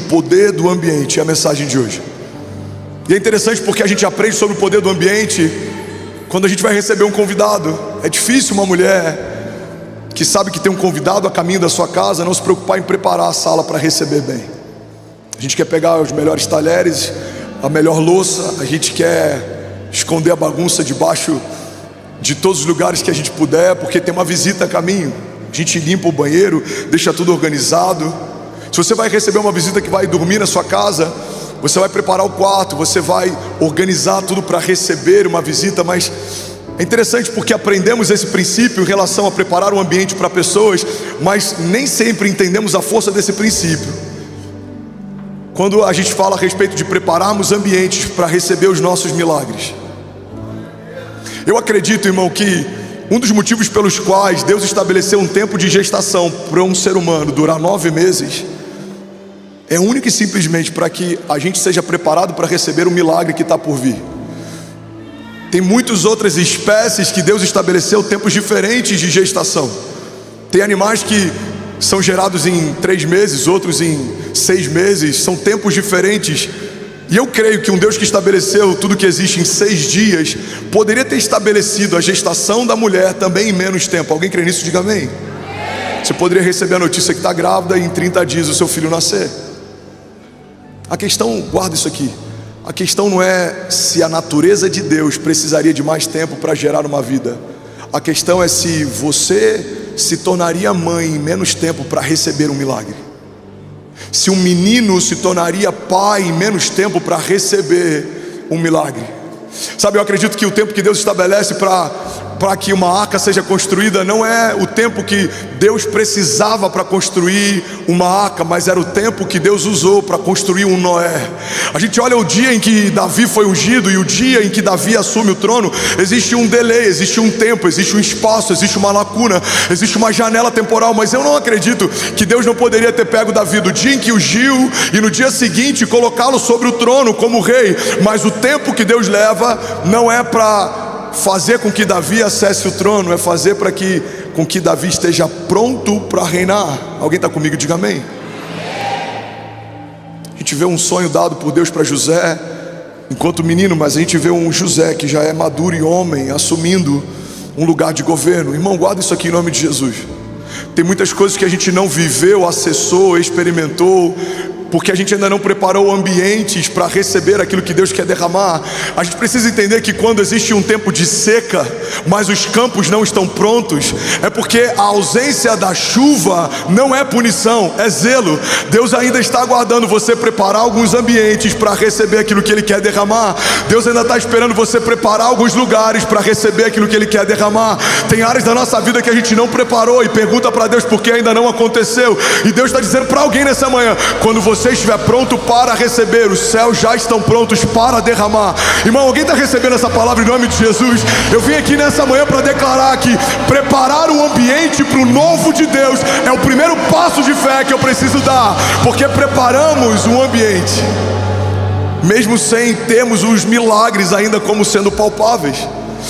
Poder do ambiente é a mensagem de hoje. E é interessante porque a gente aprende sobre o poder do ambiente quando a gente vai receber um convidado. É difícil uma mulher que sabe que tem um convidado a caminho da sua casa não se preocupar em preparar a sala para receber bem. A gente quer pegar os melhores talheres, a melhor louça, a gente quer esconder a bagunça debaixo de todos os lugares que a gente puder, porque tem uma visita a caminho. A gente limpa o banheiro, deixa tudo organizado. Se você vai receber uma visita que vai dormir na sua casa, você vai preparar o quarto, você vai organizar tudo para receber uma visita. Mas é interessante porque aprendemos esse princípio em relação a preparar um ambiente para pessoas, mas nem sempre entendemos a força desse princípio quando a gente fala a respeito de prepararmos ambientes para receber os nossos milagres. Eu acredito, irmão, que um dos motivos pelos quais Deus estabeleceu um tempo de gestação para um ser humano durar 9 meses é único e simplesmente para que a gente seja preparado para receber o milagre que está por vir. Tem muitas outras espécies que Deus estabeleceu tempos diferentes de gestação. Tem animais que são gerados em 3 meses, outros em 6 meses, são tempos diferentes. E eu creio que um Deus que estabeleceu tudo que existe em 6 dias poderia ter estabelecido a gestação da mulher também em menos tempo. Alguém crê nisso? Diga amém. Você poderia receber a notícia que está grávida e em 30 dias o seu filho nascer. A questão, guarda isso aqui, a questão não é se a natureza de Deus precisaria de mais tempo para gerar uma vida. A questão é se você se tornaria mãe em menos tempo para receber um milagre. Se um menino se tornaria pai em menos tempo para receber um milagre. Sabe, eu acredito que o tempo que Deus estabelece para que uma arca seja construída não é o tempo que Deus precisava para construir uma arca, mas era o tempo que Deus usou para construir um Noé. A gente olha o dia em que Davi foi ungido e o dia em que Davi assume o trono. Existe um delay, existe um tempo, existe um espaço, existe uma lacuna, existe uma janela temporal. Mas eu não acredito que Deus não poderia ter pego Davi do dia em que ungiu e no dia seguinte colocá-lo sobre o trono como rei. Mas o tempo que Deus leva não é para fazer com que Davi acesse o trono, é fazer com que Davi esteja pronto para reinar. Alguém está comigo? Diga amém. A gente vê um sonho dado por Deus para José enquanto menino, mas a gente vê um José que já é maduro e homem, assumindo um lugar de governo. Irmão, guarda isso aqui em nome de Jesus. Tem muitas coisas que a gente não viveu, acessou, experimentou, porque a gente ainda não preparou ambientes para receber aquilo que Deus quer derramar. A gente precisa entender que quando existe um tempo de seca, mas os campos não estão prontos, é porque a ausência da chuva não é punição, é zelo. Deus ainda está aguardando você preparar alguns ambientes para receber aquilo que Ele quer derramar. Deus ainda está esperando você preparar alguns lugares para receber aquilo que Ele quer derramar. Tem áreas da nossa vida que a gente não preparou e pergunta para Deus por que ainda não aconteceu. E Deus está dizendo para alguém nessa manhã: quando você estiver pronto para receber, os céus já estão prontos para derramar. Irmão, alguém está recebendo essa palavra em nome de Jesus? Eu vim aqui nessa manhã para declarar que preparar um ambiente para o novo de Deus é o primeiro passo de fé que eu preciso dar, porque preparamos um ambiente mesmo sem termos os milagres ainda como sendo palpáveis.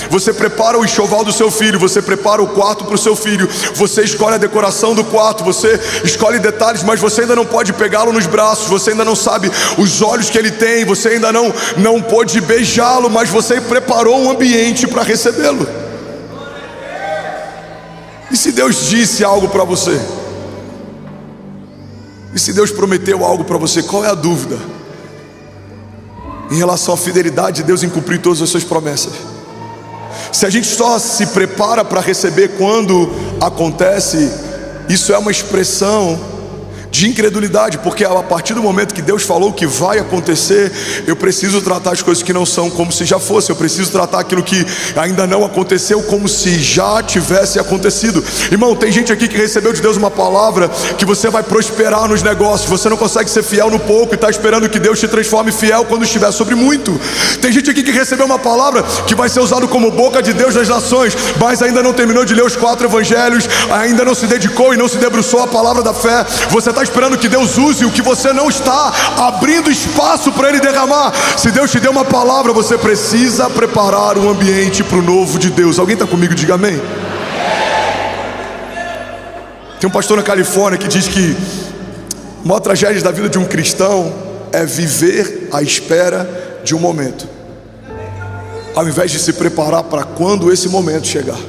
Você prepara o enxoval do seu filho, você prepara o quarto para o seu filho, você escolhe a decoração do quarto, você escolhe detalhes, mas você ainda não pode pegá-lo nos braços, você ainda não sabe os olhos que ele tem, você ainda não pôde beijá-lo, mas você preparou um ambiente para recebê-lo. E se Deus disse algo para você? E se Deus prometeu algo para você? Qual é a dúvida em relação à fidelidade de Deus em cumprir todas as suas promessas? Se a gente só se prepara para receber quando acontece, isso é uma expressão de incredulidade, porque a partir do momento que Deus falou que vai acontecer, eu preciso tratar as coisas que não são como se já fosse. Eu preciso tratar aquilo que ainda não aconteceu como se já tivesse acontecido. Irmão, tem gente aqui que recebeu de Deus uma palavra que você vai prosperar nos negócios. Você não consegue ser fiel no pouco e está esperando que Deus te transforme fiel quando estiver sobre muito. Tem gente aqui que recebeu uma palavra que vai ser usado como boca de Deus nas nações, mas ainda não terminou de ler os 4 evangelhos, ainda não se dedicou e não se debruçou à palavra da fé. Você está esperando que Deus use o que você não está abrindo espaço para Ele derramar. Se Deus te deu uma palavra, você precisa preparar um ambiente para o novo de Deus. Alguém está comigo? Diga amém. Tem um pastor na Califórnia que diz que A maior tragédia da vida de um cristão é viver à espera de um momento, ao invés de se preparar para quando esse momento chegar.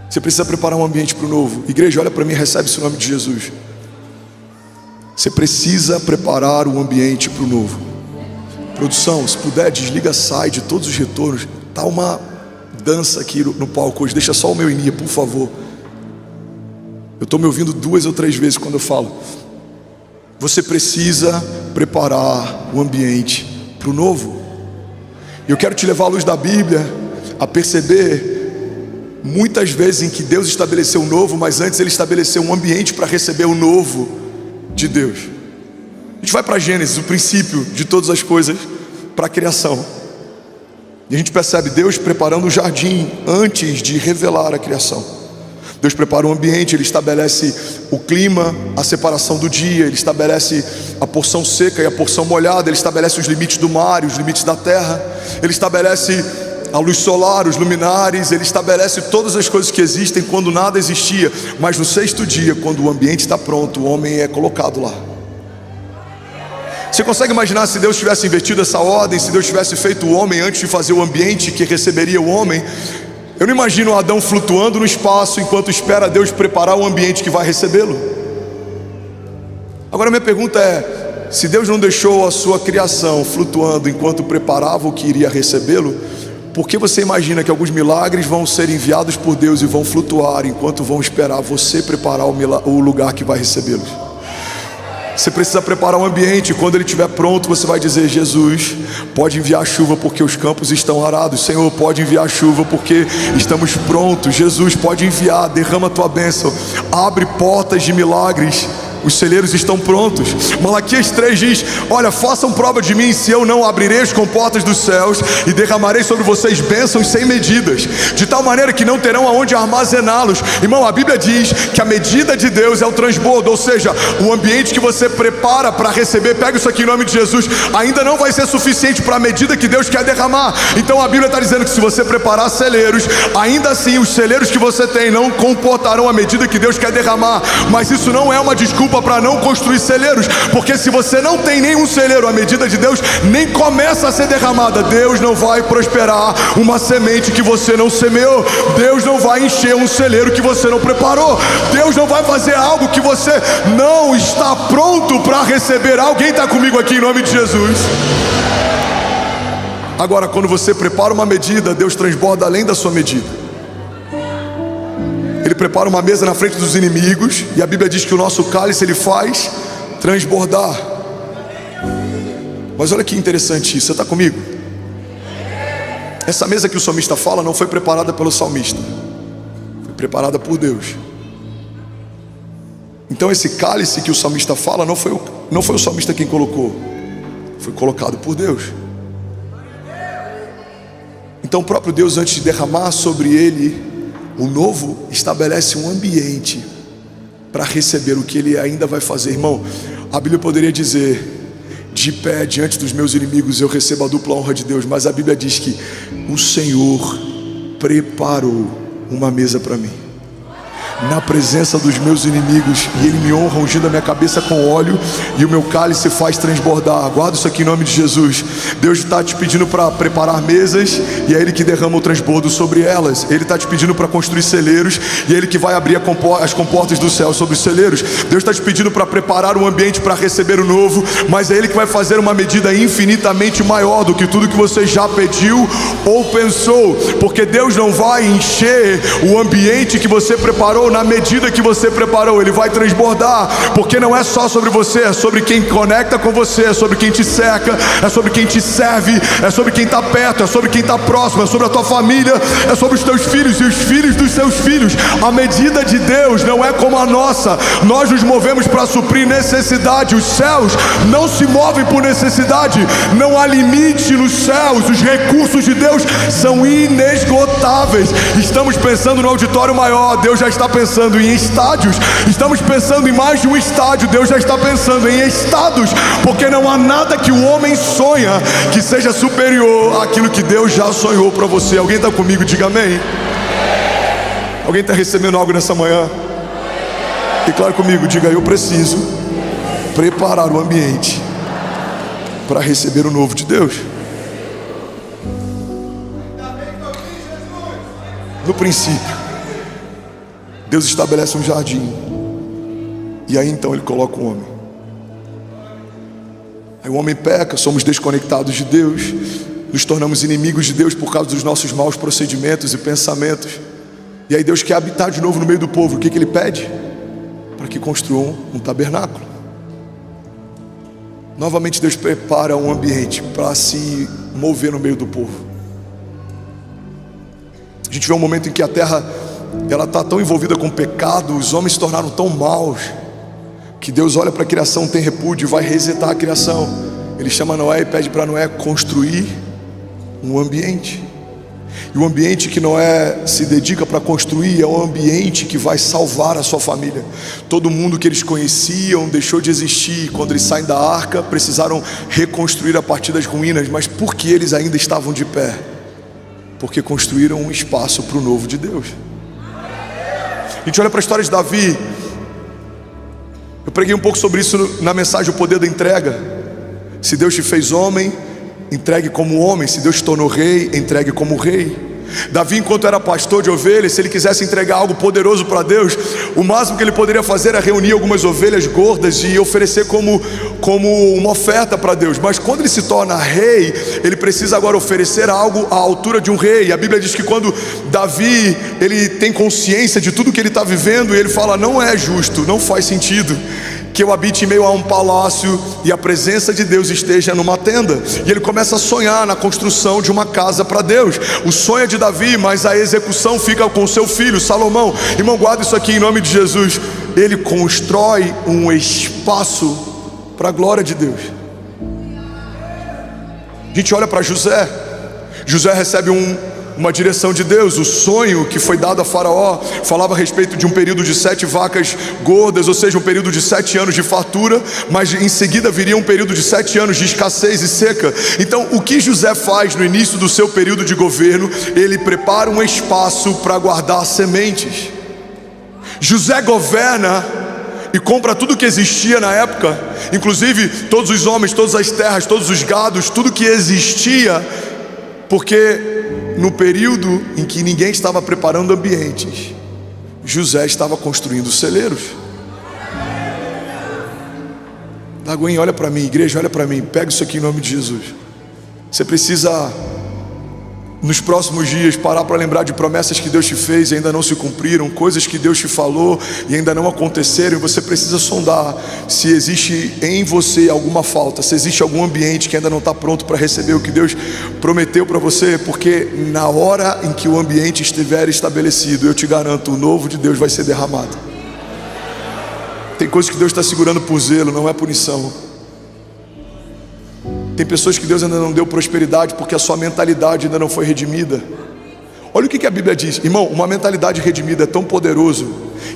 Você precisa preparar um ambiente para o novo. Igreja, olha para mim, recebe esse nome de Jesus. Você precisa preparar um ambiente para o novo. Produção, se puder, desliga, sai de todos os retornos. Tá uma dança aqui no palco hoje. Deixa só o meu início, por favor. Eu estou me ouvindo 2 ou 3 vezes quando eu falo. Você precisa preparar o ambiente para o novo. E eu quero te levar à luz da Bíblia a perceber muitas vezes em que Deus estabeleceu o novo, mas antes Ele estabeleceu um ambiente para receber o novo de Deus. A gente vai para Gênesis, o princípio de todas as coisas, para a criação. E a gente percebe Deus preparando o jardim antes de revelar a criação. Deus prepara o ambiente, Ele estabelece o clima, a separação do dia, Ele estabelece a porção seca e a porção molhada, Ele estabelece os limites do mar e os limites da terra, Ele estabelece a luz solar, os luminares, Ele estabelece todas as coisas que existem quando nada existia. Mas no 6º dia, quando o ambiente está pronto, o homem é colocado lá. Você consegue imaginar se Deus tivesse invertido essa ordem, se Deus tivesse feito o homem antes de fazer o ambiente que receberia o homem? Eu não imagino Adão flutuando no espaço enquanto espera Deus preparar o ambiente que vai recebê-lo. Agora minha pergunta é, se Deus não deixou a sua criação flutuando enquanto preparava o que iria recebê-lo, por que você imagina que alguns milagres vão ser enviados por Deus e vão flutuar enquanto vão esperar você preparar o lugar que vai recebê-los? Você precisa preparar o ambiente. Quando ele estiver pronto, você vai dizer: Jesus, pode enviar chuva porque os campos estão arados. Senhor, pode enviar chuva porque estamos prontos. Jesus, pode enviar, derrama a tua bênção, abre portas de milagres. Os celeiros estão prontos. Malaquias 3 diz: olha, façam prova de mim se eu não abrirei as comportas dos céus e derramarei sobre vocês bênçãos sem medidas, de tal maneira que não terão aonde armazená-los. Irmão, a Bíblia diz que a medida de Deus é o transbordo, ou seja, o ambiente que você prepara para receber, pega isso aqui em nome de Jesus, ainda não vai ser suficiente para a medida que Deus quer derramar. Então a Bíblia está dizendo que se você preparar celeiros, ainda assim os celeiros que você tem não comportarão a medida que Deus quer derramar. Mas isso não é uma desculpa para não construir celeiros, porque se você não tem nenhum celeiro, a medida de Deus nem começa a ser derramada. Deus não vai prosperar uma semente que você não semeou. Deus não vai encher um celeiro que você não preparou. Deus não vai fazer algo que você não está pronto para receber. Alguém está comigo aqui em nome de Jesus? Agora, quando você prepara uma medida, Deus transborda além da sua medida. Ele prepara uma mesa na frente dos inimigos, e a Bíblia diz que o nosso cálice Ele faz transbordar. Mas olha que interessante isso, você está comigo? Essa mesa que o salmista fala não foi preparada pelo salmista, foi preparada por Deus. Então esse cálice que o salmista fala não foi o salmista quem colocou, foi colocado por Deus. Então o próprio Deus, antes de derramar sobre ele o novo, estabelece um ambiente para receber o que Ele ainda vai fazer. Irmão, a Bíblia poderia dizer: de pé diante dos meus inimigos eu recebo a dupla honra de Deus. Mas a Bíblia diz que o Senhor preparou uma mesa para mim na presença dos meus inimigos, e Ele me honra ungindo a minha cabeça com óleo, e o meu cálice faz transbordar. Guarda isso aqui em nome de Jesus. Deus está te pedindo para preparar mesas, e é Ele que derrama o transbordo sobre elas. Ele está te pedindo para construir celeiros, e é Ele que vai abrir as comportas do céu sobre os celeiros. Deus está te pedindo para preparar um ambiente para receber o novo, mas é Ele que vai fazer uma medida infinitamente maior do que tudo que você já pediu ou pensou, porque Deus não vai encher o ambiente que você preparou na medida que você preparou. Ele vai transbordar, porque não é só sobre você, é sobre quem conecta com você, é sobre quem te cerca, é sobre quem te serve, é sobre quem está perto, é sobre quem está próximo, é sobre a tua família, é sobre os teus filhos e os filhos dos seus filhos. A medida de Deus não é como a nossa. Nós nos movemos para suprir necessidade. Os céus não se movem por necessidade. Não há limite nos céus. Os recursos de Deus são inesgotáveis. Estamos pensando no auditório maior, Deus já está pensando em estádios. Estamos pensando em mais de um estádio, Deus já está pensando em estados, porque não há nada que o homem sonha que seja superior àquilo que Deus já sonhou para você. Alguém está comigo? Diga amém. Alguém está recebendo algo nessa manhã? Declara comigo, diga: eu preciso preparar o ambiente para receber o novo de Deus. No princípio, Deus estabelece um jardim, e aí então Ele coloca o homem. Aí o homem peca, somos desconectados de Deus, nos tornamos inimigos de Deus por causa dos nossos maus procedimentos e pensamentos. E aí Deus quer habitar de novo no meio do povo. O que Ele pede? Para que construam um tabernáculo. Novamente Deus prepara um ambiente para se mover no meio do povo. A gente vê um momento em que a terra ela está tão envolvida com pecado, os homens se tornaram tão maus, que Deus olha para a criação, tem repúdio e vai resetar a criação. Ele chama Noé e pede para Noé construir um ambiente. E o ambiente que Noé se dedica para construir é um ambiente que vai salvar a sua família. Todo mundo que eles conheciam deixou de existir. Quando eles saem da arca, precisaram reconstruir a partir das ruínas. Mas por que eles ainda estavam de pé? Porque construíram um espaço para o novo de Deus. A gente olha para a história de Davi. Eu preguei um pouco sobre isso na mensagem O Poder da Entrega. Se Deus te fez homem, entregue como homem. Se Deus te tornou rei, entregue como rei. Davi, enquanto era pastor de ovelhas, se ele quisesse entregar algo poderoso para Deus, o máximo que ele poderia fazer era reunir algumas ovelhas gordas e oferecer como uma oferta para Deus. Mas quando ele se torna rei, ele precisa agora oferecer algo à altura de um rei. A Bíblia diz que quando Davi ele tem consciência de tudo que ele está vivendo, ele fala: não é justo, não faz sentido que eu habite em meio a um palácio e a presença de Deus esteja numa tenda. E ele começa a sonhar na construção de uma casa para Deus. O sonho é de Davi, mas a execução fica com seu filho Salomão. Irmão, guarda isso aqui em nome de Jesus. Ele constrói um espaço para a glória de Deus. A gente olha para José. José recebe uma direção de Deus. O sonho que foi dado a Faraó falava a respeito de um período de 7 vacas gordas, ou seja, um período de 7 anos de fartura, mas em seguida viria um período de 7 anos de escassez e seca. Então o que José faz no início do seu período de governo? Ele prepara um espaço para guardar sementes. José governa e compra tudo que existia na época, inclusive todos os homens, todas as terras, todos os gados, tudo que existia, porque no período em que ninguém estava preparando ambientes, José estava construindo celeiros. Lagoinha, olha para mim, igreja, olha para mim, pega isso aqui em nome de Jesus. Você precisa, nos próximos dias, parar para lembrar de promessas que Deus te fez e ainda não se cumpriram, coisas que Deus te falou e ainda não aconteceram. E você precisa sondar se existe em você alguma falta, se existe algum ambiente que ainda não está pronto para receber o que Deus prometeu para você, porque na hora em que o ambiente estiver estabelecido, eu te garanto, o novo de Deus vai ser derramado. Tem coisas que Deus está segurando por zelo, não é punição. Tem pessoas que Deus ainda não deu prosperidade porque a sua mentalidade ainda não foi redimida. Olha o que a Bíblia diz, irmão. Uma mentalidade redimida é tão poderoso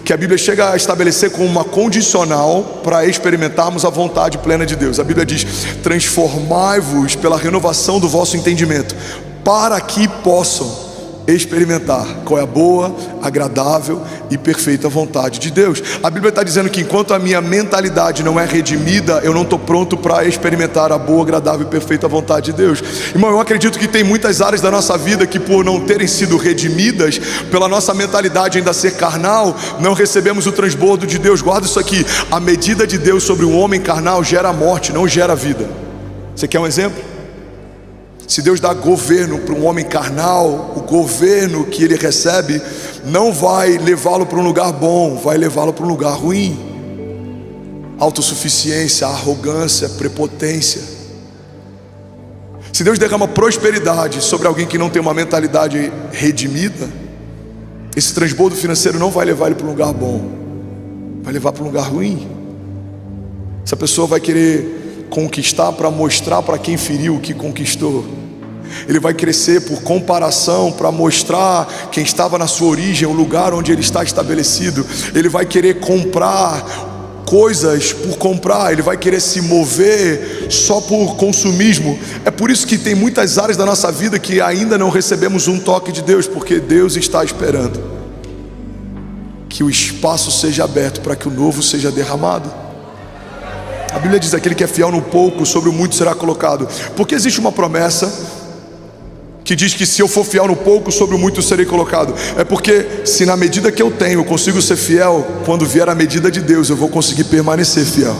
que a Bíblia chega a estabelecer como uma condicional para experimentarmos a vontade plena de Deus. A Bíblia diz: transformai-vos pela renovação do vosso entendimento, para que possam experimentar qual é a boa, agradável e perfeita vontade de Deus. A Bíblia está dizendo que enquanto a minha mentalidade não é redimida, eu não estou pronto para experimentar a boa, agradável e perfeita vontade de Deus. Irmão, eu acredito que tem muitas áreas da nossa vida que, por não terem sido redimidas, pela nossa mentalidade ainda ser carnal, não recebemos o transbordo de Deus. Guarda isso aqui: a medida de Deus sobre um homem carnal gera morte, não gera vida. Você quer um exemplo? Se Deus dá governo para um homem carnal, o governo que ele recebe não vai levá-lo para um lugar bom, vai levá-lo para um lugar ruim. Autossuficiência, arrogância, prepotência. Se Deus derrama prosperidade sobre alguém que não tem uma mentalidade redimida, esse transbordo financeiro não vai levar ele para um lugar bom, vai levar para um lugar ruim. Essa pessoa vai querer conquistar para mostrar para quem feriu o que conquistou. Ele vai crescer por comparação para mostrar quem estava na sua origem, o lugar onde ele está estabelecido. Ele vai querer comprar coisas por comprar, ele vai querer se mover só por consumismo. É por isso que tem muitas áreas da nossa vida que ainda não recebemos um toque de Deus, porque Deus está esperando que o espaço seja aberto para que o novo seja derramado. A Bíblia diz: aquele que é fiel no pouco, sobre o muito será colocado. Porque existe uma promessa que diz que se eu for fiel no pouco, sobre o muito serei colocado. É porque se na medida que eu tenho eu consigo ser fiel, quando vier a medida de Deus eu vou conseguir permanecer fiel.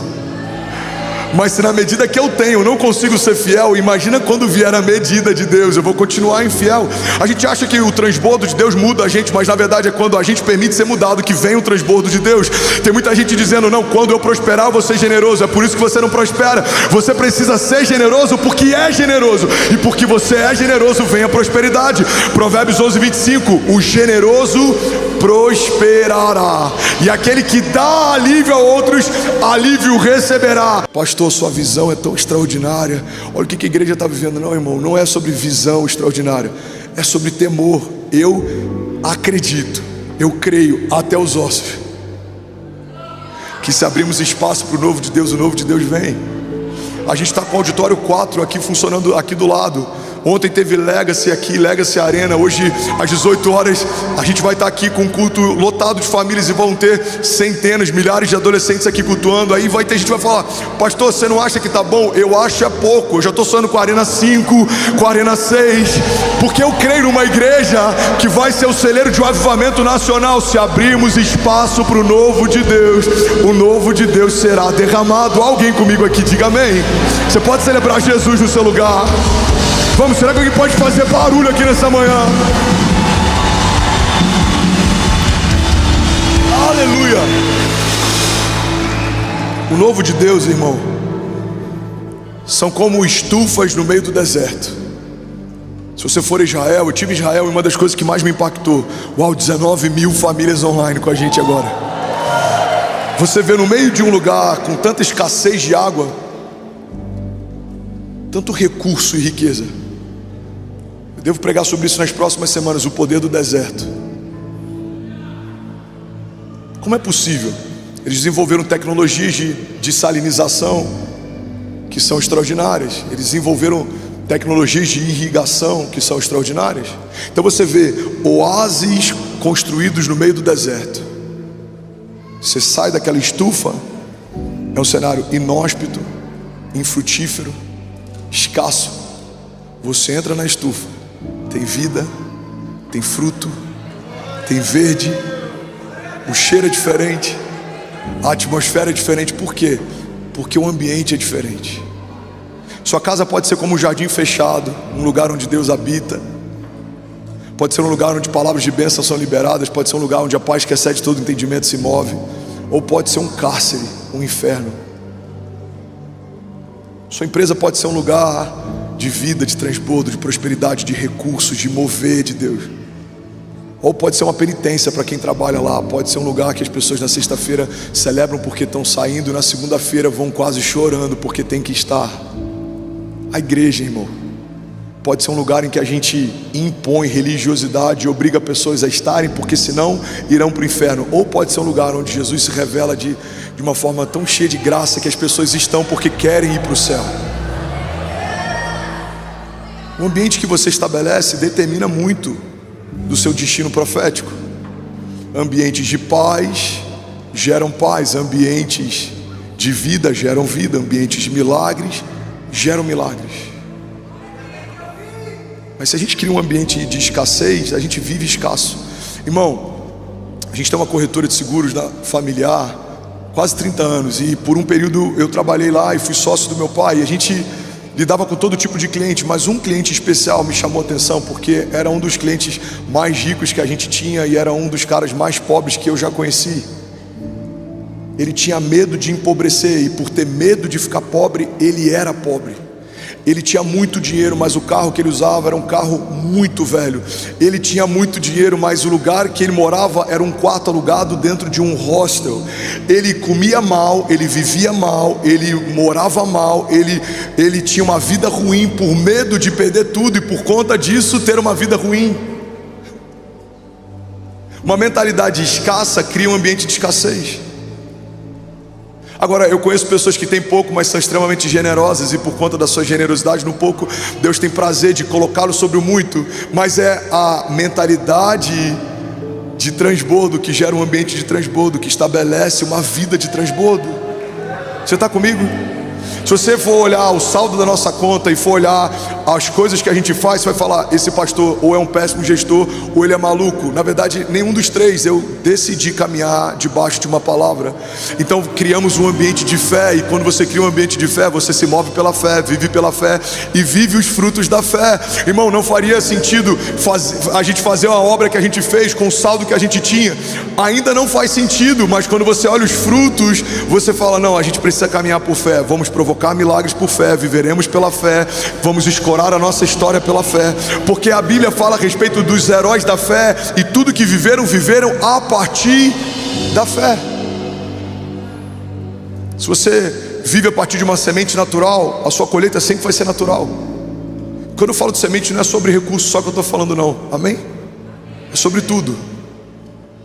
Mas se na medida que eu tenho eu não consigo ser fiel, imagina quando vier a medida de Deus, eu vou continuar infiel. A gente acha que o transbordo de Deus muda a gente, mas na verdade é quando a gente permite ser mudado que vem o transbordo de Deus. Tem muita gente dizendo: não, quando eu prosperar eu vou ser generoso. É por isso que você não prospera. Você precisa ser generoso porque é generoso, e porque você é generoso vem a prosperidade. Provérbios 11:25: o generoso prosperará, e aquele que dá alívio a outros, alívio receberá. Pastor, sua visão é tão extraordinária. Olha o que a igreja está vivendo. Não, irmão, não é sobre visão extraordinária, é sobre temor. Eu acredito, eu creio até os ossos, que se abrirmos espaço para o novo de Deus, o novo de Deus vem. A gente está com o auditório 4 aqui funcionando aqui do lado. Ontem teve Legacy aqui, Legacy Arena. Hoje às 18 horas a gente vai estar aqui com um culto lotado de famílias, e vão ter centenas, milhares de adolescentes aqui cultuando. Aí vai ter gente que vai falar: pastor, você não acha que tá bom? Eu acho é pouco. Eu já estou sonhando com a Arena 5, com a Arena 6, porque eu creio numa igreja que vai ser o celeiro de um avivamento nacional. Se abrirmos espaço para o novo de Deus, o novo de Deus será derramado. Alguém comigo aqui, diga amém. Você pode celebrar Jesus no seu lugar. Vamos, será que alguém pode fazer barulho aqui nessa manhã? Aleluia! O novo de Deus, irmão, são como estufas no meio do deserto. Se você for a Israel, eu tive em Israel, e uma das coisas que mais me impactou: uau, 19 mil famílias online com a gente agora. Você vê no meio de um lugar com tanta escassez de água, tanto recurso e riqueza. Eu devo pregar sobre isso nas próximas semanas, o poder do deserto. Como é possível? Eles desenvolveram tecnologias de salinização que são extraordinárias. Eles desenvolveram tecnologias de irrigação que são extraordinárias. Então você vê oásis construídos no meio do deserto. Você sai daquela estufa, é um cenário inóspito, infrutífero, escasso. Você entra na estufa, tem vida, tem fruto, tem verde, o cheiro é diferente, a atmosfera é diferente. Por quê? Porque o ambiente é diferente. Sua casa pode ser como um jardim fechado, um lugar onde Deus habita. Pode ser um lugar onde palavras de bênção são liberadas. Pode ser um lugar onde a paz que excede todo entendimento se move. Ou pode ser um cárcere, um inferno. Sua empresa pode ser um lugar de vida, de transbordo, de prosperidade, de recursos, de mover de Deus. Ou pode ser uma penitência para quem trabalha lá. Pode ser um lugar que as pessoas na sexta-feira celebram porque estão saindo, e na segunda-feira vão quase chorando porque tem que estar. A igreja, irmão, pode ser um lugar em que a gente impõe religiosidade e obriga pessoas a estarem, porque senão irão para o inferno. Ou pode ser um lugar onde Jesus se revela de uma forma tão cheia de graça que as pessoas estão porque querem ir para o céu. O ambiente que você estabelece determina muito do seu destino profético. Ambientes de paz geram paz, ambientes de vida geram vida, ambientes de milagres geram milagres. Mas se a gente cria um ambiente de escassez, a gente vive escasso. Irmão, a gente tem uma corretora de seguros familiar quase 30 anos, e por um período eu trabalhei lá e fui sócio do meu pai, e a gente lidava com todo tipo de cliente, mas um cliente especial me chamou a atenção, porque era um dos clientes mais ricos que a gente tinha e era um dos caras mais pobres que eu já conheci. Ele tinha medo de empobrecer, e por ter medo de ficar pobre, ele era pobre. Ele tinha muito dinheiro, mas o carro que ele usava era um carro muito velho. Ele tinha muito dinheiro, mas o lugar que ele morava era um quarto alugado dentro de um hostel. Ele comia mal, ele vivia mal, ele morava mal, ele tinha uma vida ruim por medo de perder tudo, e por conta disso ter uma vida ruim. Uma mentalidade escassa cria um ambiente de escassez. Agora, eu conheço pessoas que têm pouco, mas são extremamente generosas, e por conta da sua generosidade no pouco, Deus tem prazer de colocá-lo sobre o muito. Mas é a mentalidade de transbordo, que gera um ambiente de transbordo, que estabelece uma vida de transbordo. Você está comigo? Se você for olhar o saldo da nossa conta e for olhar as coisas que a gente faz, você vai falar: esse pastor ou é um péssimo gestor ou ele é maluco. Na verdade, nenhum dos três. Eu decidi caminhar debaixo de uma palavra. Então criamos um ambiente de fé, e quando você cria um ambiente de fé, você se move pela fé, vive pela fé e vive os frutos da fé. Irmão, não faria sentido a gente fazer uma obra que a gente fez com o saldo que a gente tinha. Ainda não faz sentido, mas quando você olha os frutos, você fala: não, a gente precisa caminhar por fé. Vamos provocar milagres por fé, viveremos pela fé, vamos escorar a nossa história pela fé, porque a Bíblia fala a respeito dos heróis da fé, e tudo que viveram a partir da fé. Se você vive a partir de uma semente natural, a sua colheita sempre vai ser natural. Quando eu falo de semente, não é sobre recursos só que eu estou falando, não, amém? É sobre tudo.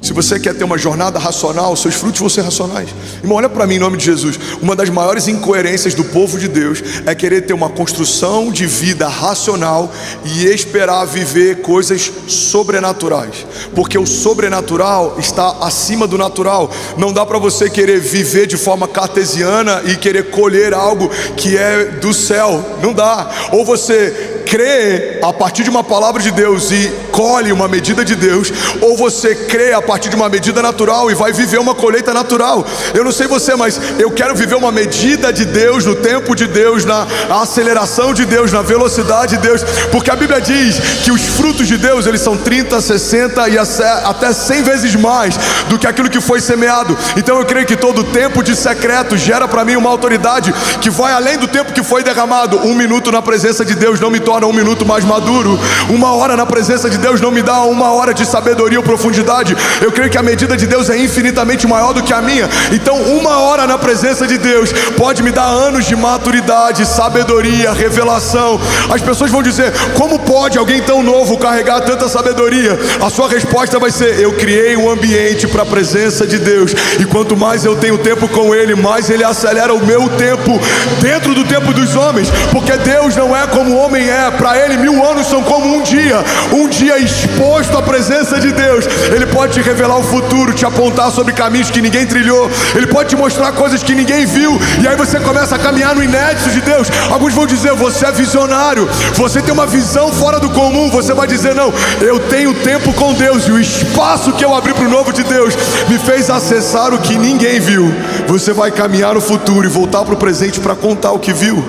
Se você quer ter uma jornada racional, seus frutos vão ser racionais. Irmão, olha para mim em nome de Jesus. Uma das maiores incoerências do povo de Deus é querer ter uma construção de vida racional e esperar viver coisas sobrenaturais, porque o sobrenatural está acima do natural. Não dá para você querer viver de forma cartesiana e querer colher algo que é do céu. Não dá. Ou você crê a partir de uma palavra de Deus e colhe uma medida de Deus, ou você crê a partir de uma medida natural e vai viver uma colheita natural. Eu não sei você, mas eu quero viver uma medida de Deus, no tempo de Deus, na aceleração de Deus, na velocidade de Deus, porque a Bíblia diz que os frutos de Deus, eles são 30, 60 e até 100 vezes mais do que aquilo que foi semeado. Então eu creio que todo tempo de secreto gera para mim uma autoridade que vai além do tempo que foi derramado. 1 minuto na presença de Deus não me torna 1 minuto mais maduro. 1 hora na presença de Deus não me dá 1 hora de sabedoria ou profundidade. Eu creio que a medida de Deus é infinitamente maior do que a minha. Então 1 hora na presença de Deus pode me dar anos de maturidade, sabedoria, revelação. As pessoas vão dizer: como pode alguém tão novo carregar tanta sabedoria? A sua resposta vai ser: eu criei um ambiente para a presença de Deus, e quanto mais eu tenho tempo com Ele, mais Ele acelera o meu tempo dentro do tempo dos homens, porque Deus não é como o homem é. Para Ele 1000 anos são como um dia exposto à presença de Deus. Ele pode te revelar o futuro, te apontar sobre caminhos que ninguém trilhou, Ele pode te mostrar coisas que ninguém viu, e aí você começa a caminhar no inédito de Deus. Alguns vão dizer: você é visionário, você tem uma visão fora do comum. Você vai dizer: não, eu tenho tempo com Deus, e o espaço que eu abri para o novo de Deus me fez acessar o que ninguém viu. Você vai caminhar no futuro e voltar para o presente para contar o que viu.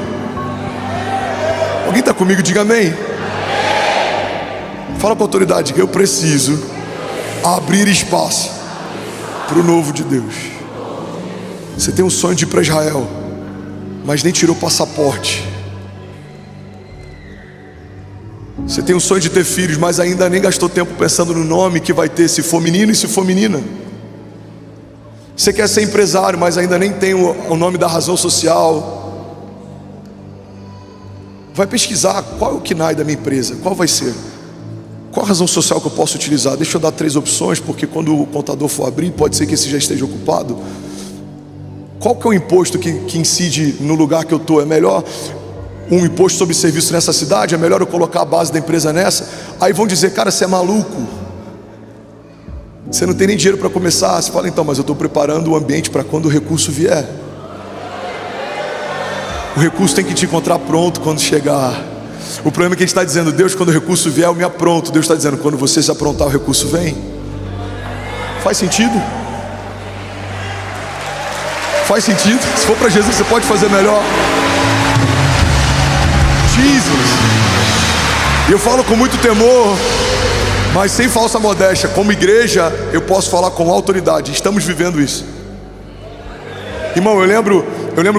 Alguém está comigo? Diga amém. Fala com autoridade: eu preciso abrir espaço para o novo de Deus. Você tem um sonho de ir para Israel, mas nem tirou passaporte. Você tem um sonho de ter filhos, mas ainda nem gastou tempo pensando no nome que vai ter, se for menino e se for menina. Você quer ser empresário, mas ainda nem tem o nome da razão social. Vai pesquisar: qual é o KNAI da minha empresa? Qual vai ser? Qual a razão social que eu posso utilizar? Deixa eu dar 3 opções, porque quando o contador for abrir, pode ser que esse já esteja ocupado. Qual que é o imposto que incide no lugar que eu estou? É melhor um imposto sobre serviço nessa cidade? É melhor eu colocar a base da empresa nessa? Aí vão dizer: cara, você é maluco, você não tem nem dinheiro para começar. Você fala: então, mas eu estou preparando o ambiente para quando o recurso vier. O recurso tem que te encontrar pronto quando chegar. O problema é que a gente está dizendo: Deus, quando o recurso vier eu me apronto. Deus está dizendo: quando você se aprontar, o recurso vem. Faz sentido? Faz sentido? Se for para Jesus, você pode fazer melhor. Jesus. E eu falo com muito temor, mas sem falsa modéstia. Como igreja, eu posso falar com autoridade. Estamos vivendo isso. Irmão, eu lembro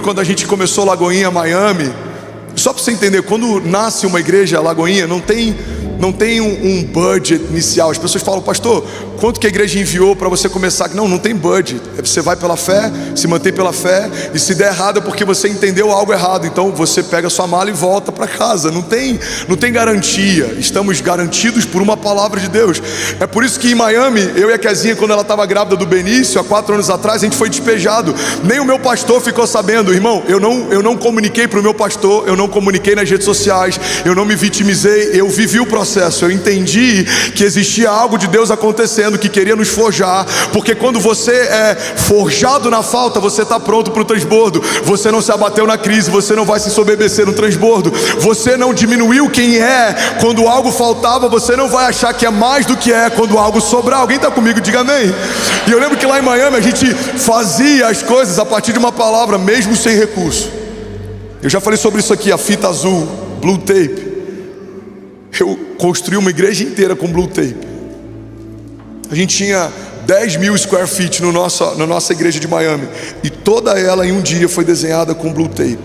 quando a gente começou Lagoinha, Miami. Só para você entender, quando nasce uma igreja, Lagoinha, não tem um budget inicial. As pessoas falam: pastor, quanto que a igreja enviou para você começar? Não tem budget. Você vai pela fé, se mantém pela fé, e se der errado é porque você entendeu algo errado. Então você pega a sua mala e volta para casa. Não tem garantia. Estamos garantidos por uma palavra de Deus. É por isso que em Miami, eu e a Kezinha, quando ela estava grávida do Benício, há 4 anos atrás, a gente foi despejado. Nem o meu pastor ficou sabendo. Irmão, eu não comuniquei para o meu pastor, eu não comuniquei nas redes sociais, eu não me vitimizei, eu vivi o processo processo. Eu entendi que existia algo de Deus acontecendo que queria nos forjar, porque quando você é forjado na falta, você está pronto para o transbordo. Você não se abateu na crise, você não vai se ensoberbecer no transbordo. Você não diminuiu quem é quando algo faltava, você não vai achar que é mais do que é quando algo sobrar. Alguém está comigo? Diga amém. E eu lembro que lá em Miami a gente fazia as coisas a partir de uma palavra, mesmo sem recurso. Eu já falei sobre isso aqui, a fita azul, blue tape. Eu construí uma igreja inteira com blue tape. A gente tinha 10 mil square feet na nossa igreja de Miami, e toda ela em um dia foi desenhada com blue tape.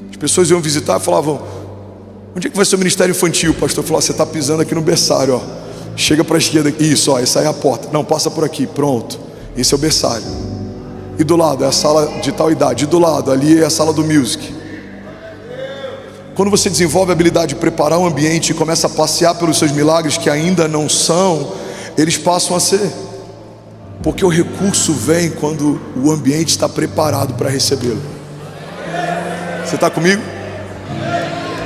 As pessoas iam visitar e falavam: onde é que vai ser o ministério infantil? O pastor falou: você está pisando aqui no berçário, ó. Chega para a esquerda, isso, ó, essa é a porta. Não, passa por aqui, pronto. Esse é o berçário. E do lado é a sala de tal idade. E do lado ali é a sala do music. Quando você desenvolve a habilidade de preparar um ambiente e começa a passear pelos seus milagres que ainda não são, eles passam a ser. Porque o recurso vem quando o ambiente está preparado para recebê-lo. Você está comigo?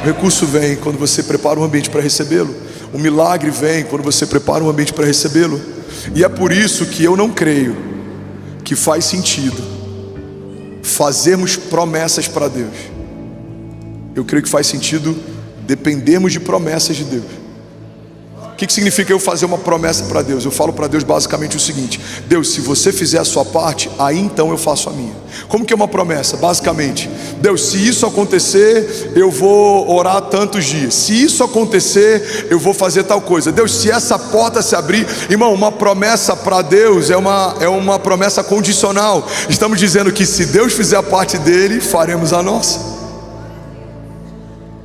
O recurso vem quando você prepara um ambiente para recebê-lo. O milagre vem quando você prepara um ambiente para recebê-lo. E é por isso que eu não creio que faz sentido fazermos promessas para Deus. Eu creio que faz sentido dependermos de promessas de Deus. O que significa eu fazer uma promessa para Deus? Eu falo para Deus basicamente o seguinte: Deus, se você fizer a sua parte, aí então eu faço a minha. Como que é uma promessa? Basicamente, Deus, se isso acontecer, eu vou orar tantos dias. Se isso acontecer, eu vou fazer tal coisa. Deus, se essa porta se abrir. Irmão, uma promessa para Deus é uma promessa condicional. Estamos dizendo que se Deus fizer a parte dele, faremos a nossa.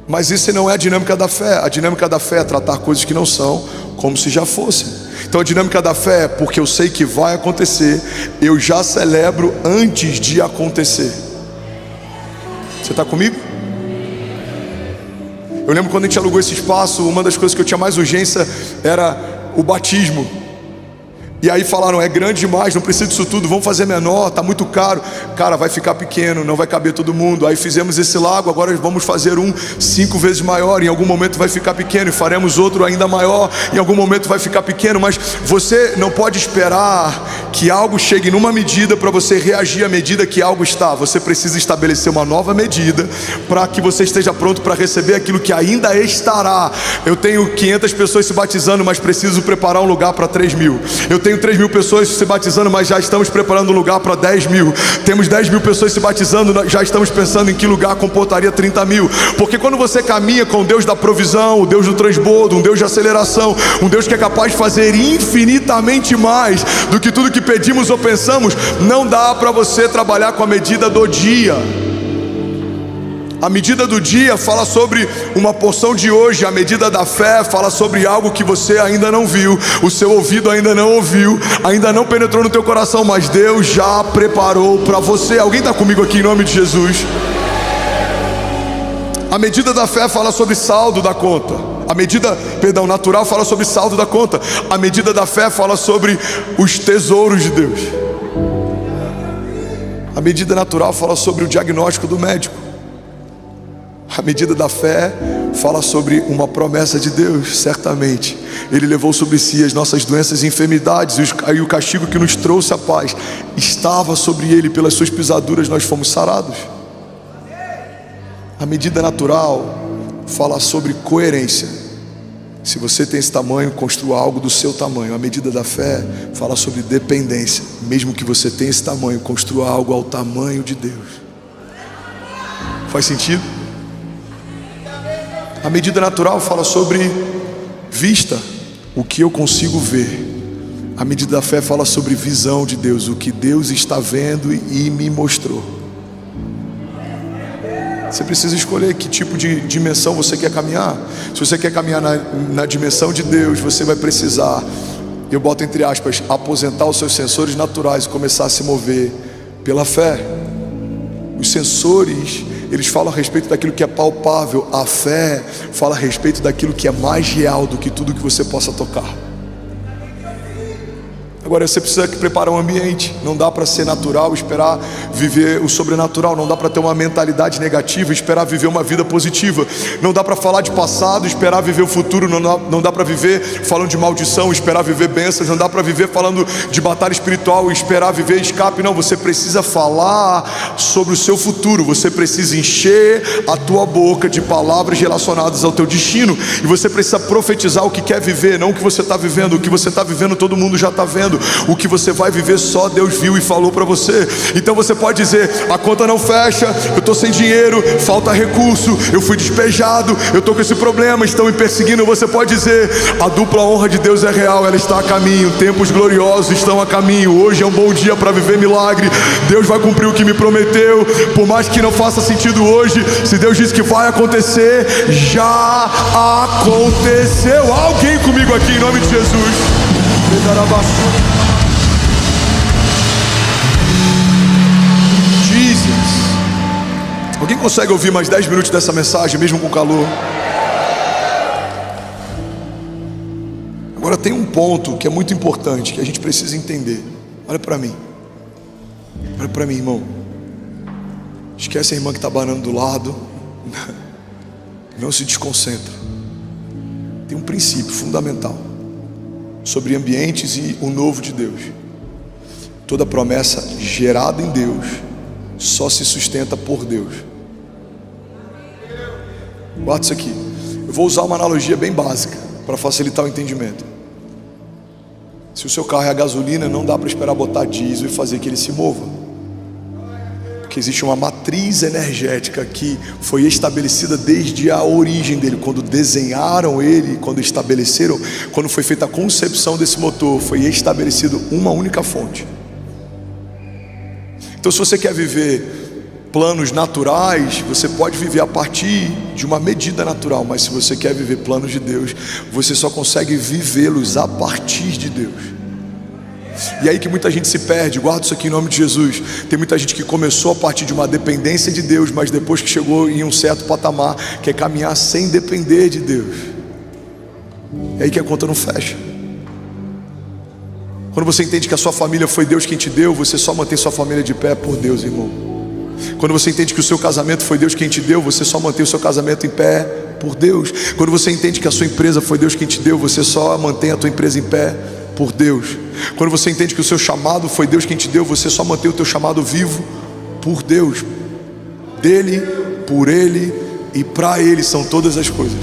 Mas isso não é a dinâmica da fé. A dinâmica da fé é tratar coisas que não são como se já fossem. Então a dinâmica da fé é: porque eu sei que vai acontecer, eu já celebro antes de acontecer. Você está comigo? Eu lembro quando a gente alugou esse espaço, uma das coisas que eu tinha mais urgência era o batismo. E aí falaram: é grande demais, não precisa disso tudo, vamos fazer menor, está muito caro. Cara, vai ficar pequeno, não vai caber todo mundo. Aí fizemos esse lago, agora vamos fazer um 5 vezes maior. Em algum momento vai ficar pequeno, e faremos outro ainda maior. Em algum momento vai ficar pequeno. Mas você não pode esperar que algo chegue numa medida para você reagir à medida que algo está. Você precisa estabelecer uma nova medida para que você esteja pronto para receber aquilo que ainda estará. Eu tenho 500 pessoas se batizando, mas preciso preparar um lugar para 3 mil. Eu tenho 3 mil pessoas se batizando, mas já estamos preparando um lugar para 10 mil. Temos 10 mil pessoas se batizando, já estamos pensando em que lugar comportaria 30 mil. Porque quando você caminha com o Deus da provisão, o Deus do transbordo, um Deus de aceleração, um Deus que é capaz de fazer infinitamente mais do que tudo que pedimos ou pensamos, não dá para você trabalhar com a medida do dia. A medida do dia fala sobre uma porção de hoje. A medida da fé fala sobre algo que você ainda não viu, o seu ouvido ainda não ouviu, ainda não penetrou no teu coração, mas Deus já preparou para você. Alguém está comigo aqui em nome de Jesus? A medida da fé fala sobre saldo da conta. A medida, natural fala sobre saldo da conta. A medida da fé fala sobre os tesouros de Deus. A medida natural fala sobre o diagnóstico do médico. A medida da fé fala sobre uma promessa de Deus. Certamente Ele levou sobre si as nossas doenças e enfermidades, e o castigo que nos trouxe a paz estava sobre Ele, pelas suas pisaduras nós fomos sarados. A medida natural fala sobre coerência. Se você tem esse tamanho, construa algo do seu tamanho. A medida da fé fala sobre dependência. Mesmo que você tenha esse tamanho, construa algo ao tamanho de Deus. Faz sentido? A medida natural fala sobre vista, o que eu consigo ver. A medida da fé fala sobre visão de Deus, o que Deus está vendo e me mostrou. Você precisa escolher que tipo de dimensão você quer caminhar. Se você quer caminhar na dimensão de Deus, você vai precisar, eu boto entre aspas, aposentar os seus sensores naturais e começar a se mover pela fé. Os sensores, eles falam a respeito daquilo que é palpável. A fé fala a respeito daquilo que é mais real do que tudo que você possa tocar. Agora você precisa preparar um ambiente. Não dá para ser natural, esperar viver o sobrenatural. Não dá para ter uma mentalidade negativa, esperar viver uma vida positiva. Não dá para falar de passado, esperar viver o futuro. Não dá para viver falando de maldição, esperar viver bênçãos. Não dá para viver falando de batalha espiritual e esperar viver escape. Não, você precisa falar sobre o seu futuro. Você precisa encher a tua boca de palavras relacionadas ao teu destino. E você precisa profetizar o que quer viver, não o que você está vivendo. O que você está vivendo todo mundo já está vendo. O que você vai viver só Deus viu e falou para você. Então você pode dizer: a conta não fecha, eu estou sem dinheiro, falta recurso, eu fui despejado, eu estou com esse problema, estão me perseguindo. Você pode dizer: a dupla honra de Deus é real, ela está a caminho, tempos gloriosos estão a caminho, hoje é um bom dia para viver milagre, Deus vai cumprir o que me prometeu, por mais que não faça sentido hoje, se Deus disse que vai acontecer, já aconteceu. Alguém comigo aqui em nome de Jesus. Jesus. Alguém consegue ouvir mais 10 minutos dessa mensagem, mesmo com calor? Agora tem um ponto que é muito importante, que a gente precisa entender. Olha para mim. Olha para mim, irmão. Esquece a irmã que está banando do lado. Não se desconcentra. Tem um princípio fundamental sobre ambientes e o novo de Deus. Toda promessa gerada em Deus só se sustenta por Deus. Guarda isso aqui. Eu vou usar uma analogia bem básica para facilitar o entendimento. Se o seu carro é a gasolina, não dá para esperar botar diesel e fazer que ele se mova, porque existe uma matriz energética que foi estabelecida desde a origem dele. Quando desenharam ele, quando estabeleceram, quando foi feita a concepção desse motor, foi estabelecido uma única fonte. Então, se você quer viver planos naturais, você pode viver a partir de uma medida natural, mas se você quer viver planos de Deus, você só consegue vivê-los a partir de Deus. E aí que muita gente se perde. Guarda isso aqui em nome de Jesus. Tem muita gente que começou a partir de uma dependência de Deus, mas depois que chegou em um certo patamar, quer caminhar sem depender de Deus. É aí que a conta não fecha. Quando você entende que a sua família foi Deus quem te deu, você só mantém sua família de pé por Deus, irmão. Quando você entende que o seu casamento foi Deus quem te deu, você só mantém o seu casamento em pé por Deus. Quando você entende que a sua empresa foi Deus quem te deu, você só mantém a tua empresa em pé por Deus. Quando você entende que o seu chamado foi Deus quem te deu, você só mantém o teu chamado vivo por Deus. Dele, por Ele e para Ele são todas as coisas.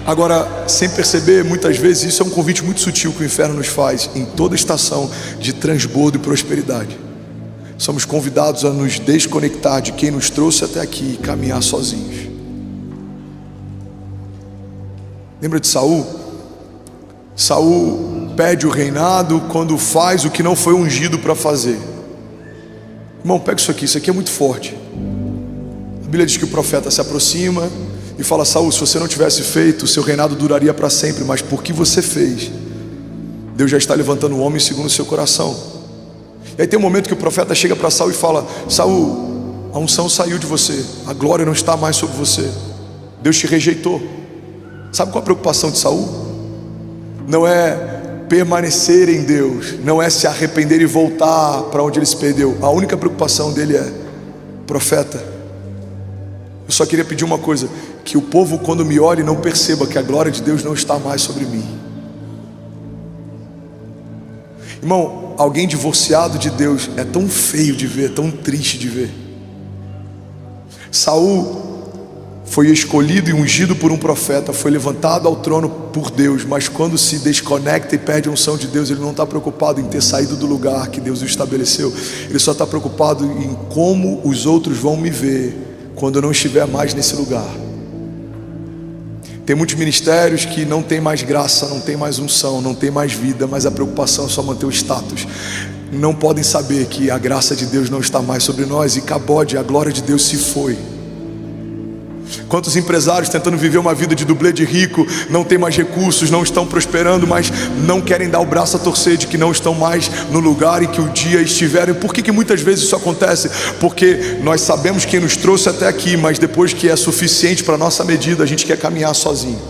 Agora, sem perceber, muitas vezes isso é um convite muito sutil que o inferno nos faz em toda estação de transbordo e prosperidade. Somos convidados a nos desconectar de quem nos trouxe até aqui e caminhar sozinhos. Lembra de Saul? Saul pede o reinado quando faz o que não foi ungido para fazer. Irmão, pega isso aqui é muito forte. A Bíblia diz que o profeta se aproxima e fala: Saul, se você não tivesse feito, o seu reinado duraria para sempre, mas por que você fez? Deus já está levantando um homem segundo o seu coração. E aí tem um momento que o profeta chega para Saul e fala: Saul, a unção saiu de você, a glória não está mais sobre você, Deus te rejeitou. Sabe qual a preocupação de Saul? Não é permanecer em Deus, não é se arrepender e voltar para onde ele se perdeu. A única preocupação dele é: profeta, eu só queria pedir uma coisa, que o povo quando me olhe não perceba que a glória de Deus não está mais sobre mim. Irmão, alguém divorciado de Deus é tão feio de ver, tão triste de ver. Saul foi escolhido e ungido por um profeta, foi levantado ao trono por Deus, mas quando se desconecta e perde a unção de Deus, ele não está preocupado em ter saído do lugar que Deus o estabeleceu. Ele só está preocupado em como os outros vão me ver quando eu não estiver mais nesse lugar. Tem muitos ministérios que não tem mais graça, não tem mais unção, não tem mais vida, mas a preocupação é só manter o status. Não podem saber que a graça de Deus não está mais sobre nós e cabode, a glória de Deus se foi. Quantos empresários tentando viver uma vida de dublê de rico, não tem mais recursos, não estão prosperando, mas não querem dar o braço a torcer de que não estão mais no lugar em que o dia estiveram. Por que muitas vezes isso acontece? Porque nós sabemos quem nos trouxe até aqui, mas depois que é suficiente para a nossa medida, a gente quer caminhar sozinho.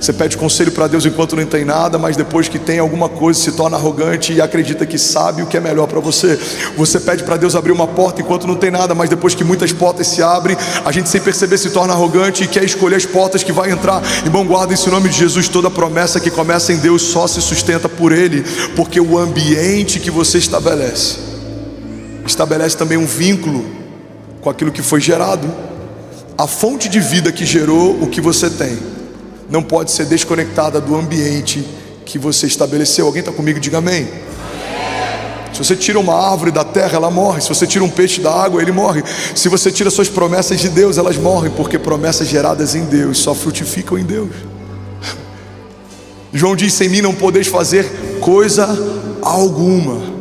Você pede conselho para Deus enquanto não tem nada, mas depois que tem alguma coisa se torna arrogante e acredita que sabe o que é melhor para você. Você pede para Deus abrir uma porta enquanto não tem nada, mas depois que muitas portas se abrem, a gente sem perceber se torna arrogante e quer escolher as portas que vai entrar. Irmão, guarda isso em nome de Jesus. Toda promessa que começa em Deus só se sustenta por Ele, porque o ambiente que você estabelece também um vínculo com aquilo que foi gerado. A fonte de vida que gerou o que você tem não pode ser desconectada do ambiente que você estabeleceu. Alguém está comigo? Diga amém. Se você tira uma árvore da terra, ela morre. Se você tira um peixe da água, ele morre. Se você tira suas promessas de Deus, elas morrem, porque promessas geradas em Deus só frutificam em Deus. João diz: sem mim não podeis fazer coisa alguma.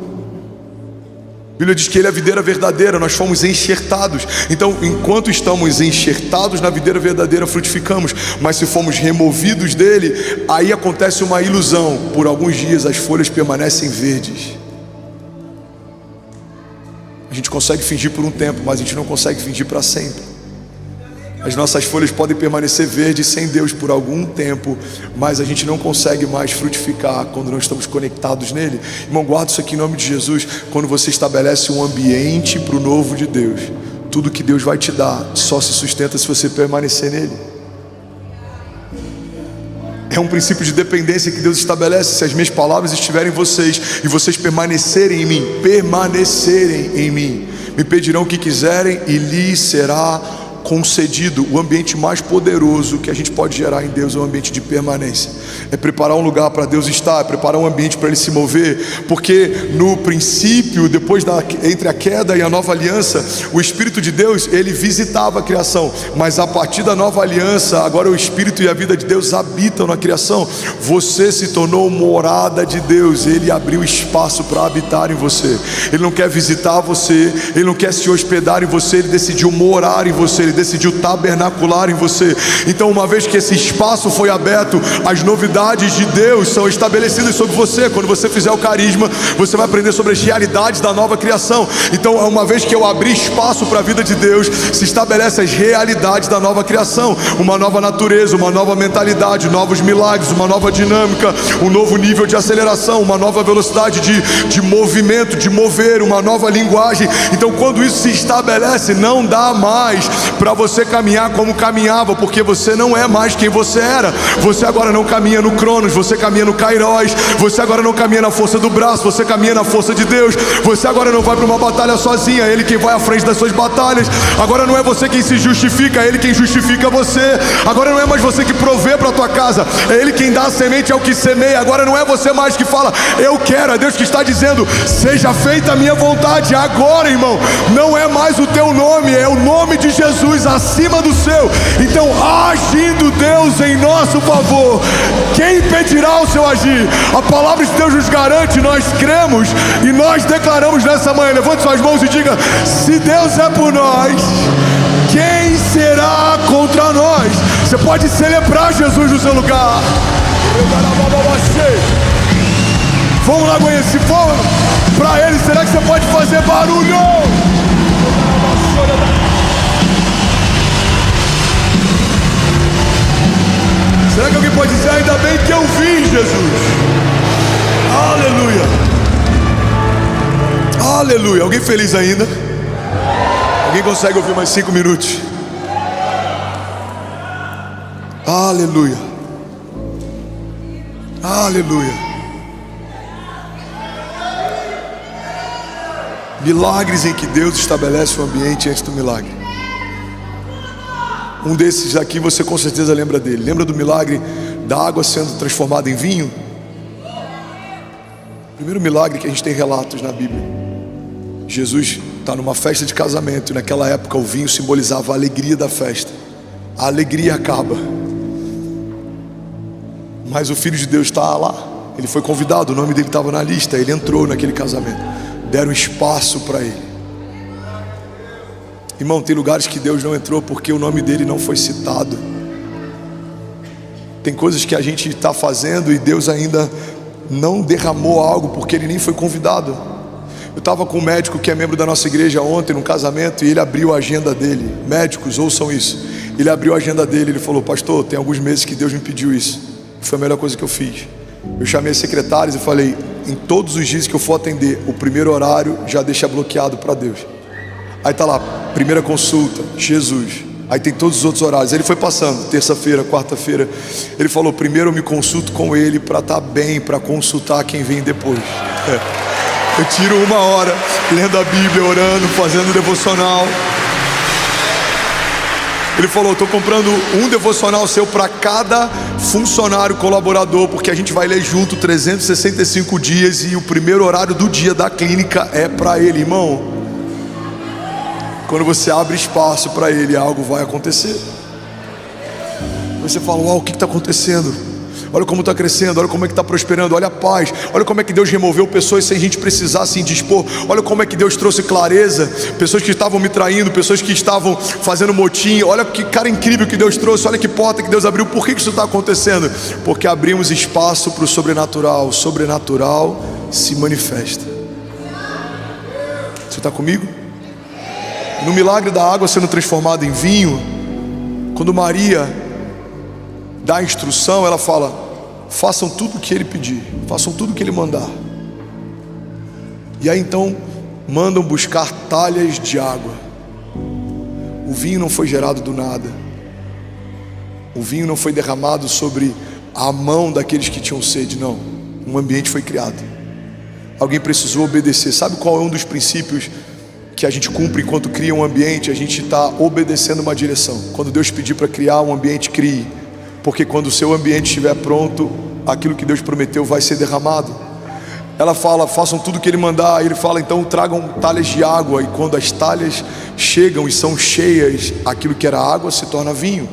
A Bíblia diz que Ele é a videira verdadeira, nós fomos enxertados. Então, enquanto estamos enxertados na videira verdadeira, frutificamos. Mas se fomos removidos dele, aí acontece uma ilusão. Por alguns dias as folhas permanecem verdes. A gente consegue fingir por um tempo, mas a gente não consegue fingir para sempre. As nossas folhas podem permanecer verdes sem Deus por algum tempo, mas a gente não consegue mais frutificar quando não estamos conectados nele. Irmão, guarda isso aqui em nome de Jesus. Quando você estabelece um ambiente para o novo de Deus, tudo que Deus vai te dar só se sustenta se você permanecer nele. É um princípio de dependência que Deus estabelece. Se as minhas palavras estiverem em vocês e vocês permanecerem em mim, me pedirão o que quiserem e lhes será concedido. O ambiente mais poderoso que a gente pode gerar em Deus é um ambiente de permanência. É preparar um lugar para Deus estar, é preparar um ambiente para Ele se mover, porque no princípio, entre a queda e a nova aliança, o Espírito de Deus, Ele visitava a criação, mas a partir da nova aliança, agora o Espírito e a vida de Deus habitam na criação. Você se tornou morada de Deus, Ele abriu espaço para habitar em você. Ele não quer visitar você, Ele não quer se hospedar em você, Ele decidiu morar em você, Ele decidiu tabernacular em você. Então, uma vez que esse espaço foi aberto, as novidades de Deus são estabelecidas sobre você. Quando você fizer o carisma, você vai aprender sobre as realidades da nova criação. Então, uma vez que eu abri espaço para a vida de Deus, se estabelece as realidades da nova criação, uma nova natureza, uma nova mentalidade, novos milagres, uma nova dinâmica, um novo nível de aceleração, uma nova velocidade de movimento, de mover, uma nova linguagem. Então, quando isso se estabelece, não dá mais para você caminhar como caminhava, porque você não é mais quem você era. Você agora não caminha no Cronos, você caminha no Kairos. Você agora não caminha na força do braço, você caminha na força de Deus. Você agora não vai para uma batalha sozinha, é Ele quem vai à frente das suas batalhas. Agora não é você quem se justifica, é Ele quem justifica você. Agora não é mais você que provê para a tua casa, é Ele quem dá a semente ao que semeia. Agora não é você mais que fala, eu quero, é Deus que está dizendo, seja feita a minha vontade. Agora, irmão, não é mais o teu nome, é o nome de Jesus acima do seu. Então, agindo Deus em nosso favor, quem impedirá o seu agir? A palavra de Deus nos garante, nós cremos e nós declaramos nessa manhã. Levante suas mãos e diga: se Deus é por nós, quem será contra nós? Você pode celebrar Jesus no seu lugar. Vamos lá, conhecer, vamos para Ele. Será que você pode fazer barulho? Será que alguém pode dizer, ainda bem que eu vim, Jesus? Aleluia. Aleluia. Alguém feliz ainda? Alguém consegue ouvir mais 5 minutos? Aleluia. Aleluia. Milagres em que Deus estabelece o ambiente antes do milagre. Um desses aqui você com certeza lembra dele. Lembra do milagre da água sendo transformada em vinho? Primeiro milagre que a gente tem relatos na Bíblia. Jesus está numa festa de casamento e naquela época o vinho simbolizava a alegria da festa. A alegria acaba, mas o Filho de Deus está lá. Ele foi convidado, o nome dele estava na lista. Ele entrou naquele casamento. Deram espaço para ele. Irmão, tem lugares que Deus não entrou porque o nome dele não foi citado. Tem coisas que a gente está fazendo e Deus ainda não derramou algo porque ele nem foi convidado. Eu estava com um médico que é membro da nossa igreja ontem num casamento e ele abriu a agenda dele. Médicos, ouçam isso. Ele abriu a agenda dele, ele falou: pastor, tem alguns meses que Deus me pediu isso. Foi a melhor coisa que eu fiz. Eu chamei as secretárias e falei: em todos os dias que eu for atender, o primeiro horário já deixa bloqueado para Deus. Aí tá lá, primeira consulta, Jesus. Aí tem todos os outros horários. Ele foi passando, terça-feira, quarta-feira. Ele falou: primeiro eu me consulto com ele para estar bem, para consultar quem vem depois. Eu tiro 1 hora lendo a Bíblia, orando, fazendo devocional. Ele falou: estou comprando um devocional seu para cada funcionário colaborador, porque a gente vai ler junto 365 dias e o primeiro horário do dia da clínica é para ele. Irmão, quando você abre espaço para ele, algo vai acontecer. Você fala: uau, o que está acontecendo? Olha como está crescendo, olha como é que está prosperando, olha a paz, olha como é que Deus removeu pessoas sem a gente precisar se indispor, olha como é que Deus trouxe clareza, pessoas que estavam me traindo, pessoas que estavam fazendo motim, olha que cara incrível que Deus trouxe, olha que porta que Deus abriu. Por que isso está acontecendo? Porque abrimos espaço para o sobrenatural. O sobrenatural se manifesta. Você está comigo? No milagre da água sendo transformada em vinho, quando Maria dá a instrução, ela fala: façam tudo o que ele pedir, façam tudo o que ele mandar. E aí então mandam buscar talhas de água. O vinho não foi gerado do nada. O vinho não foi derramado sobre a mão daqueles que tinham sede, não. Um ambiente foi criado. Alguém precisou obedecer. Sabe qual é um dos princípios que a gente cumpre enquanto cria um ambiente? A gente está obedecendo uma direção. Quando Deus pedir para criar um ambiente, crie. Porque quando o seu ambiente estiver pronto, aquilo que Deus prometeu vai ser derramado. Ela fala: façam tudo o que ele mandar. Ele fala: então tragam talhas de água. E quando as talhas chegam e são cheias, aquilo que era água se torna vinho.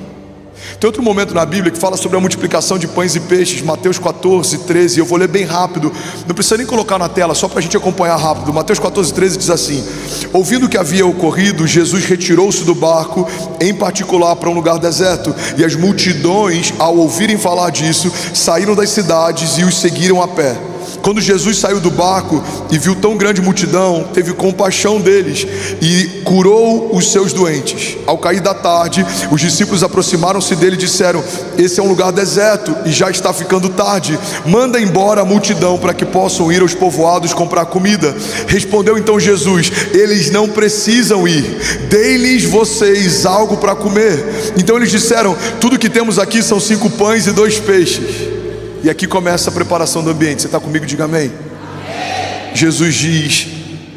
Tem outro momento na Bíblia que fala sobre a multiplicação de pães e peixes, Mateus 14, 13. Eu vou ler bem rápido, não precisa nem colocar na tela, só para a gente acompanhar rápido. Mateus 14, 13 diz assim: ouvindo o que havia ocorrido, Jesus retirou-se do barco, em particular para um lugar deserto. E as multidões, ao ouvirem falar disso, saíram das cidades e os seguiram a pé. Quando Jesus saiu do barco e viu tão grande multidão, teve compaixão deles e curou os seus doentes. Ao cair da tarde, os discípulos aproximaram-se dele e disseram: esse é um lugar deserto e já está ficando tarde. Manda embora a multidão para que possam ir aos povoados comprar comida. Respondeu então Jesus: eles não precisam ir, dei-lhes vocês algo para comer. Então eles disseram: tudo que temos aqui são 5 pães e 2 peixes. E aqui começa a preparação do ambiente. Você está comigo? Diga amém. Amém. Jesus diz: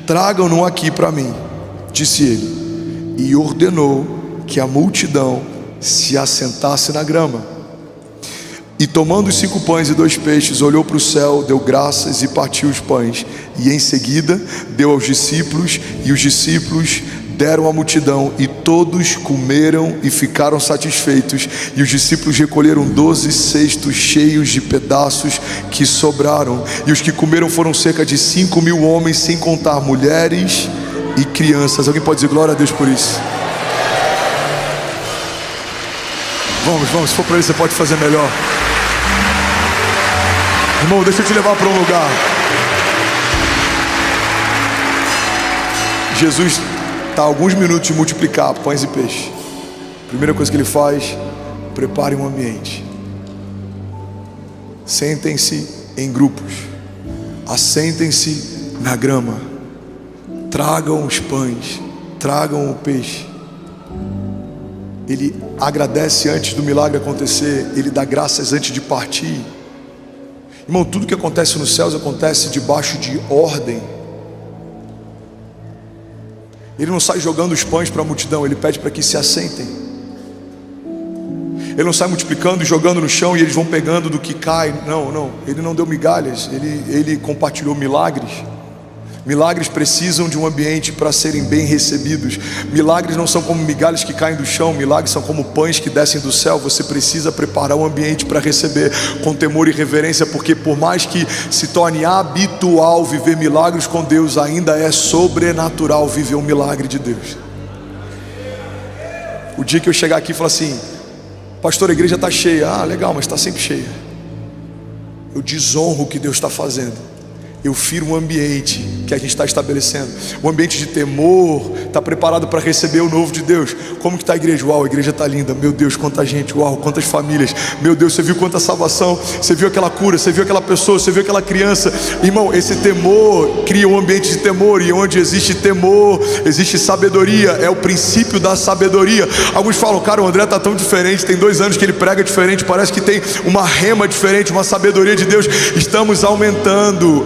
tragam-no aqui para mim, disse ele, e ordenou que a multidão se assentasse na grama. E tomando os 5 pães e 2 peixes, olhou para o céu, deu graças e partiu os pães, e em seguida deu aos discípulos, e os discípulos deram à multidão, e todos comeram e ficaram satisfeitos. E os discípulos recolheram 12 cestos cheios de pedaços que sobraram, e os que comeram foram cerca de 5.000 homens, sem contar mulheres e crianças. Alguém pode dizer glória a Deus por isso? Vamos, se for para ele você pode fazer melhor. Irmão, deixa eu te levar para um lugar. Jesus está a alguns minutos de multiplicar pães e peixes. Primeira coisa que ele faz: prepare um ambiente. Sentem-se em grupos, assentem-se na grama, tragam os pães, tragam o peixe. Ele agradece antes do milagre acontecer, ele dá graças antes de partir. Irmão, tudo que acontece nos céus acontece debaixo de ordem. Ele não sai jogando os pães para a multidão, ele pede para que se assentem. Ele não sai multiplicando e jogando no chão e eles vão pegando do que cai. Não, ele não deu migalhas, ele compartilhou milagres. Milagres precisam de um ambiente para serem bem recebidos. Milagres não são como migalhas que caem do chão, milagres são como pães que descem do céu. Você precisa preparar um ambiente para receber com temor e reverência, porque por mais que se torne habitual viver milagres com Deus, ainda é sobrenatural viver um milagre de Deus. O dia que eu chegar aqui e falar assim: pastor, a igreja está cheia. Ah, legal, mas está sempre cheia. Eu desonro o que Deus está fazendo. Eu firo um ambiente que a gente está estabelecendo, um ambiente de temor, está preparado para receber o novo de Deus. Como que está a igreja? Uau, a igreja está linda. Meu Deus, quanta gente. Uau, quantas famílias. Meu Deus, você viu quanta salvação. Você viu aquela cura, você viu aquela pessoa, você viu aquela criança. Irmão, esse temor cria um ambiente de temor. E onde existe temor, existe sabedoria. É o princípio da sabedoria. Alguns falam, cara, o André está tão diferente. Tem 2 anos que ele prega diferente. Parece que tem uma rema diferente, uma sabedoria de Deus. Estamos aumentando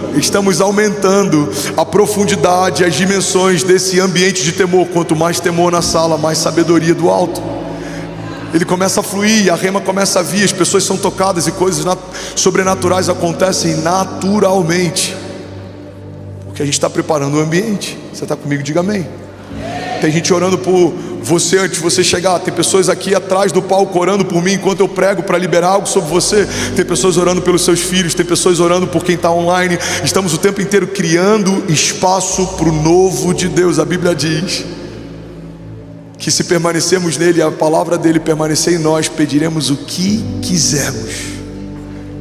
a profundidade, as dimensões desse ambiente de temor. Quanto mais temor na sala, mais sabedoria do alto. Ele começa a fluir, a rema começa a vir, as pessoas são tocadas e coisas sobrenaturais acontecem naturalmente, porque a gente está preparando o ambiente. Você está comigo? Diga amém. Tem gente orando por você antes de você chegar. Tem pessoas aqui atrás do palco orando por mim enquanto eu prego para liberar algo sobre você. Tem pessoas orando pelos seus filhos. Tem pessoas orando por quem está online. Estamos o tempo inteiro criando espaço para o novo de Deus. A Bíblia diz que se permanecermos nele, a palavra dele permanecer em nós, pediremos o que quisermos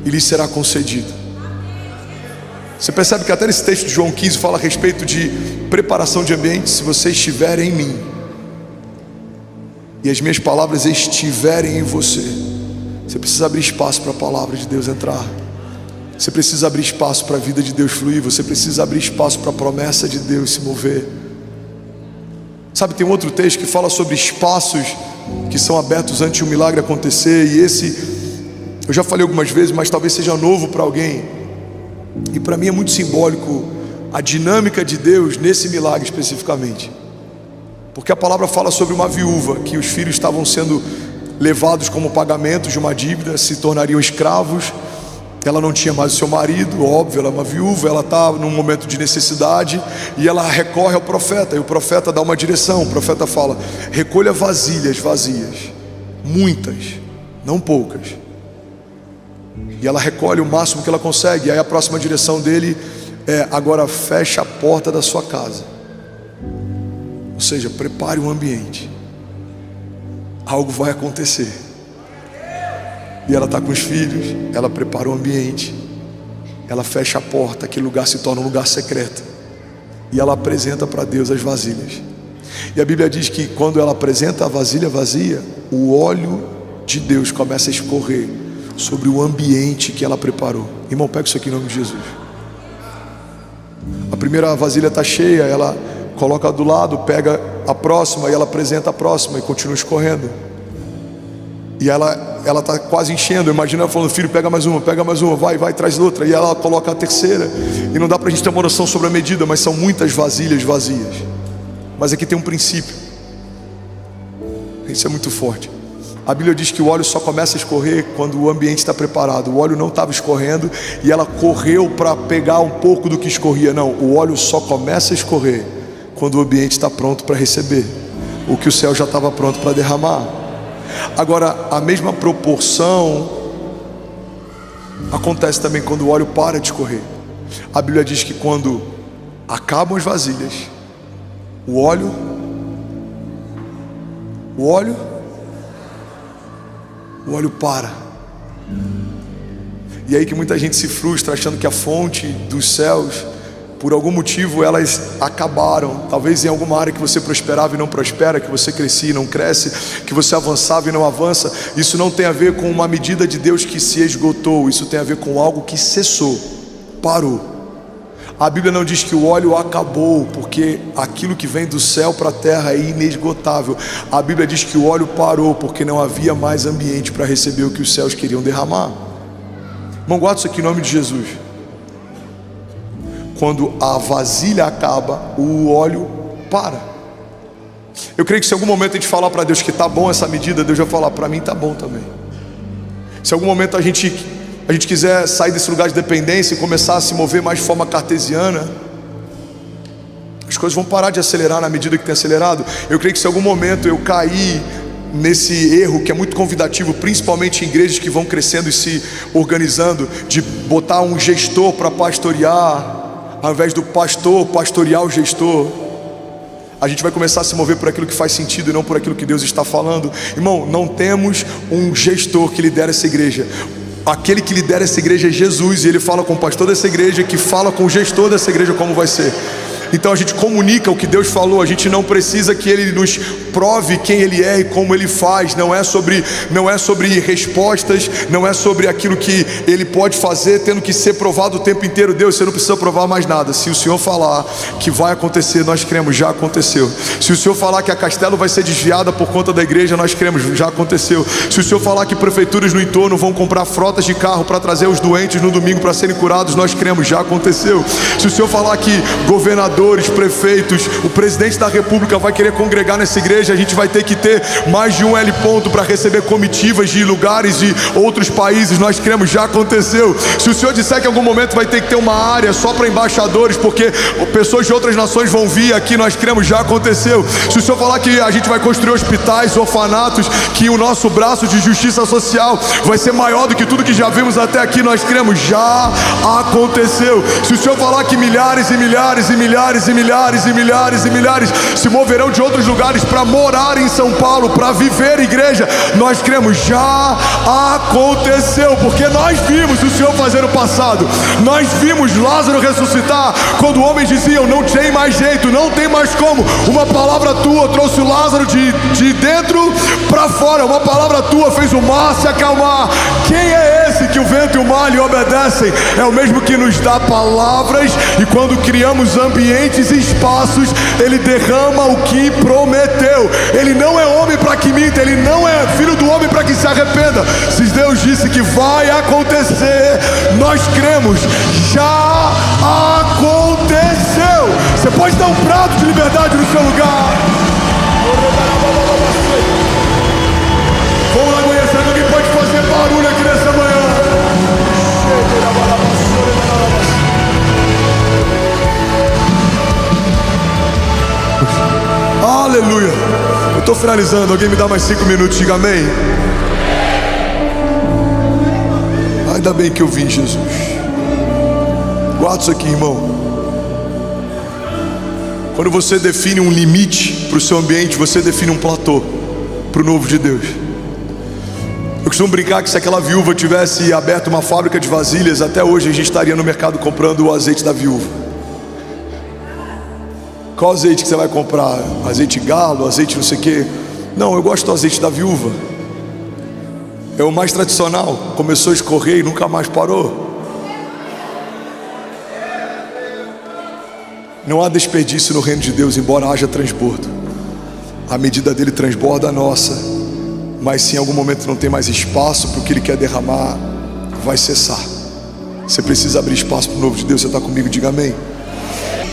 e lhe será concedido. Você percebe que até nesse texto de João 15 fala a respeito de preparação de ambiente. Se você estiver em mim e as minhas palavras estiverem em você, você precisa abrir espaço para a palavra de Deus entrar. Você precisa abrir espaço para a vida de Deus fluir. Você precisa abrir espaço para a promessa de Deus se mover. Sabe, tem um outro texto que fala sobre espaços que são abertos antes de um milagre acontecer. E esse, eu já falei algumas vezes, mas talvez seja novo para alguém. E para mim é muito simbólico a dinâmica de Deus nesse milagre especificamente. Porque a palavra fala sobre uma viúva, que os filhos estavam sendo levados como pagamento de uma dívida, se tornariam escravos. Ela não tinha mais o seu marido, óbvio, ela é uma viúva, ela está num momento de necessidade e ela recorre ao profeta, e o profeta dá uma direção. O profeta fala: recolha vasilhas vazias, muitas, não poucas. E ela recolhe o máximo que ela consegue. E aí a próxima direção dele é: agora fecha a porta da sua casa. Ou seja, prepare um ambiente, algo vai acontecer. E ela está com os filhos, ela prepara o ambiente, ela fecha a porta, aquele lugar se torna um lugar secreto, e ela apresenta para Deus as vasilhas. E a Bíblia diz que quando ela apresenta a vasilha vazia, o óleo de Deus começa a escorrer sobre o ambiente que ela preparou. Irmão, pega isso aqui em nome de Jesus. A primeira vasilha está cheia, ela coloca do lado, pega a próxima e ela apresenta a próxima e continua escorrendo. E ela está quase enchendo. Imagina ela falando: filho, pega mais uma, vai, traz outra. E ela coloca a terceira. E não dá para a gente ter uma noção sobre a medida, mas são muitas vasilhas vazias. Mas aqui tem um princípio, isso é muito forte. A Bíblia diz que o óleo só começa a escorrer quando o ambiente está preparado. O óleo não estava escorrendo e ela correu para pegar um pouco do que escorria. Não, o óleo só começa a escorrer quando o ambiente está pronto para receber o que o céu já estava pronto para derramar. Agora, a mesma proporção acontece também quando o óleo para de escorrer. A Bíblia diz que quando acabam as vasilhas, o óleo para. E aí que muita gente se frustra achando que a fonte dos céus, por algum motivo, elas acabaram. Talvez em alguma área que você prosperava e não prospera, que você crescia e não cresce, que você avançava e não avança. Isso não tem a ver com uma medida de Deus que se esgotou. Isso tem a ver com algo que cessou, parou. A Bíblia não diz que o óleo acabou, porque aquilo que vem do céu para a terra é inesgotável. A Bíblia diz que o óleo parou, porque não havia mais ambiente para receber o que os céus queriam derramar. Irmão, guarda isso aqui em nome de Jesus. Quando a vasilha acaba, o óleo para. Eu creio que se em algum momento a gente falar para Deus que está bom essa medida, Deus vai falar: para mim está bom também. Se em algum momento a gente quiser sair desse lugar de dependência e começar a se mover mais de forma cartesiana, as coisas vão parar de acelerar na medida que tem acelerado. Eu creio que se em algum momento eu cair nesse erro que é muito convidativo, principalmente em igrejas que vão crescendo e se organizando, de botar um gestor para pastorear, ao invés do pastor pastorear o gestor, a gente vai começar a se mover por aquilo que faz sentido e não por aquilo que Deus está falando. Irmão, não temos um gestor que lidera essa igreja. Aquele que lidera essa igreja é Jesus, e ele fala com o pastor dessa igreja, que fala com o gestor dessa igreja como vai ser. Então a gente comunica o que Deus falou. A gente não precisa que Ele nos prove quem Ele é e como Ele faz. Não é sobre respostas, não é sobre aquilo que Ele pode fazer tendo que ser provado o tempo inteiro. Deus, você não precisa provar mais nada. Se o Senhor falar que vai acontecer, nós cremos, já aconteceu. Se o Senhor falar que a Castelo vai ser desviada por conta da igreja, nós cremos, já aconteceu. Se o Senhor falar que prefeituras no entorno vão comprar frotas de carro para trazer os doentes no domingo para serem curados, nós cremos, já aconteceu. Se o Senhor falar que governadores, prefeitos, o presidente da república vai querer congregar nessa igreja, a gente vai ter que ter mais de um L ponto para receber comitivas de lugares de outros países, nós cremos, já aconteceu. Se o Senhor disser que em algum momento vai ter que ter uma área só para embaixadores, porque pessoas de outras nações vão vir aqui, nós cremos, já aconteceu. Se o Senhor falar que a gente vai construir hospitais, orfanatos, que o nosso braço de justiça social vai ser maior do que tudo que já vimos até aqui, nós cremos, já aconteceu. Se o Senhor falar que milhares e milhares e milhares e milhares e milhares e milhares se moverão de outros lugares para morar em São Paulo, para viver igreja, nós cremos, já aconteceu, porque nós vimos o Senhor fazer no passado. Nós vimos Lázaro ressuscitar quando homens diziam: não tem mais jeito, não tem mais como. Uma palavra tua trouxe o Lázaro de dentro para fora. Uma palavra tua fez o mar se acalmar. Quem é esse que o vento e o mar lhe obedecem? É o mesmo que nos dá palavras, e quando criamos ambientes e espaços, Ele derrama o que prometeu. Ele não é homem para que minta, Ele não é filho do homem para que se arrependa. Se Deus disse que vai acontecer, nós cremos, já aconteceu. Você pode dar um prato de liberdade no seu lugar. Vamos lá, conhecendo, alguém pode fazer barulho aqui nessa manhã. Aleluia. Eu estou finalizando, alguém me dá mais 5 minutos, diga amém. Ainda bem que eu vim, Jesus. Guarda isso aqui, irmão. Quando você define um limite para o seu ambiente, você define um platô para o novo de Deus. Eu costumo brincar que se aquela viúva tivesse aberto uma fábrica de vasilhas, até hoje a gente estaria no mercado comprando o azeite da viúva. Qual azeite que você vai comprar? Azeite galo, azeite não sei o quê? Não, eu gosto do azeite da viúva. É o mais tradicional. Começou a escorrer e nunca mais parou. Não há desperdício no reino de Deus, embora haja transbordo. A medida dele transborda a nossa. Mas se em algum momento não tem mais espaço para o que Ele quer derramar, vai cessar. Você precisa abrir espaço para o novo de Deus. Você está comigo? Diga amém.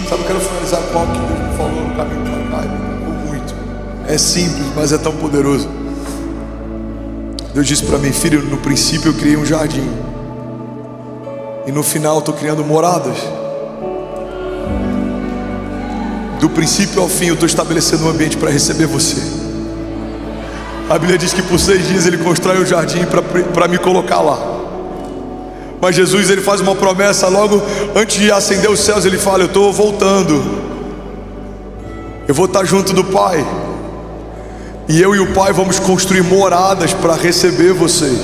Sabe, eu quero finalizar com algo que Deus me falou no caminho para cá e me tocou muito. É simples, mas é tão poderoso. Deus disse para mim: filho, no princípio eu criei um jardim, e no final eu estou criando moradas. Do princípio ao fim eu estou estabelecendo um ambiente para receber você. A Bíblia diz que por 6 dias Ele constrói um jardim para me colocar lá. Mas Jesus, Ele faz uma promessa logo antes de acender os céus. Ele fala: eu estou voltando, eu vou estar junto do Pai, e eu e o Pai vamos construir moradas para receber vocês.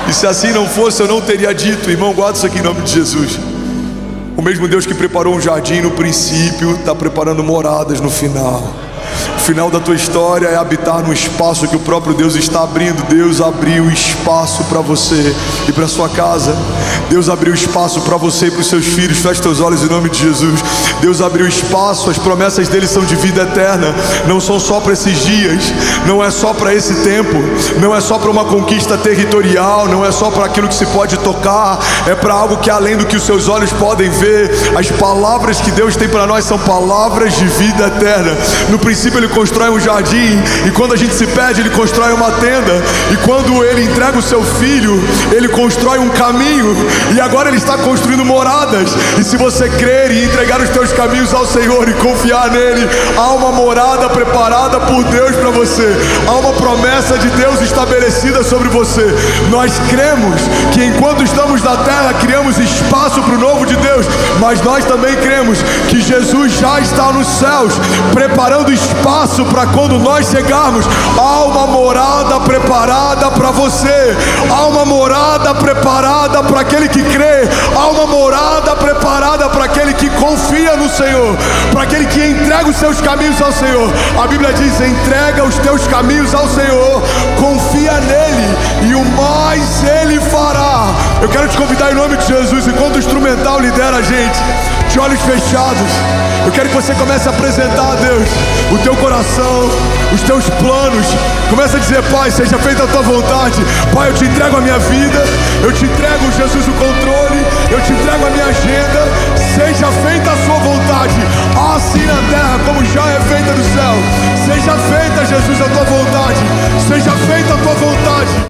E se assim não fosse, eu não teria dito. Irmão, guarda isso aqui em nome de Jesus. O mesmo Deus que preparou um jardim no princípio está preparando moradas no final. O final da tua história é habitar num espaço que o próprio Deus está abrindo. Deus abriu espaço para você e para sua casa. Deus abriu espaço para você e para os seus filhos. Feche teus olhos em nome de Jesus. Deus abriu espaço. As promessas dele são de vida eterna. Não são só para esses dias. Não é só para esse tempo. Não é só para uma conquista territorial. Não é só para aquilo que se pode tocar. É para algo que além do que os seus olhos podem ver. As palavras que Deus tem para nós são palavras de vida eterna. No princípio Ele constrói um jardim, e quando a gente se perde, Ele constrói uma tenda, e quando Ele entrega o seu filho, Ele constrói um caminho, e agora Ele está construindo moradas. E se você crer e entregar os teus caminhos ao Senhor e confiar nele, há uma morada morada preparada por Deus para você. Há uma promessa de Deus estabelecida sobre você. Nós cremos que enquanto estamos na terra criamos espaço para o novo de Deus, mas nós também cremos que Jesus já está nos céus, preparando espaço para quando nós chegarmos. Há uma morada preparada para você. Há uma morada preparada para aquele que crê. Há uma morada preparada para aquele que confia no Senhor, para aquele que entrega os seus caminhos ao Senhor. A Bíblia diz: entrega os teus caminhos ao Senhor, confia nele e o mais ele fará. Eu quero te convidar em nome de Jesus, enquanto o instrumental lidera a gente, de olhos fechados, eu quero que você comece a apresentar a Deus o teu coração, os teus planos. Comece a dizer: Pai, seja feita a tua vontade. Pai, eu te entrego a minha vida, eu te entrego, Jesus, o controle, eu te entrego a minha agenda. Seja feita a sua vontade, assim na terra como já é feita no céu. Seja feita, Jesus, a tua vontade. Seja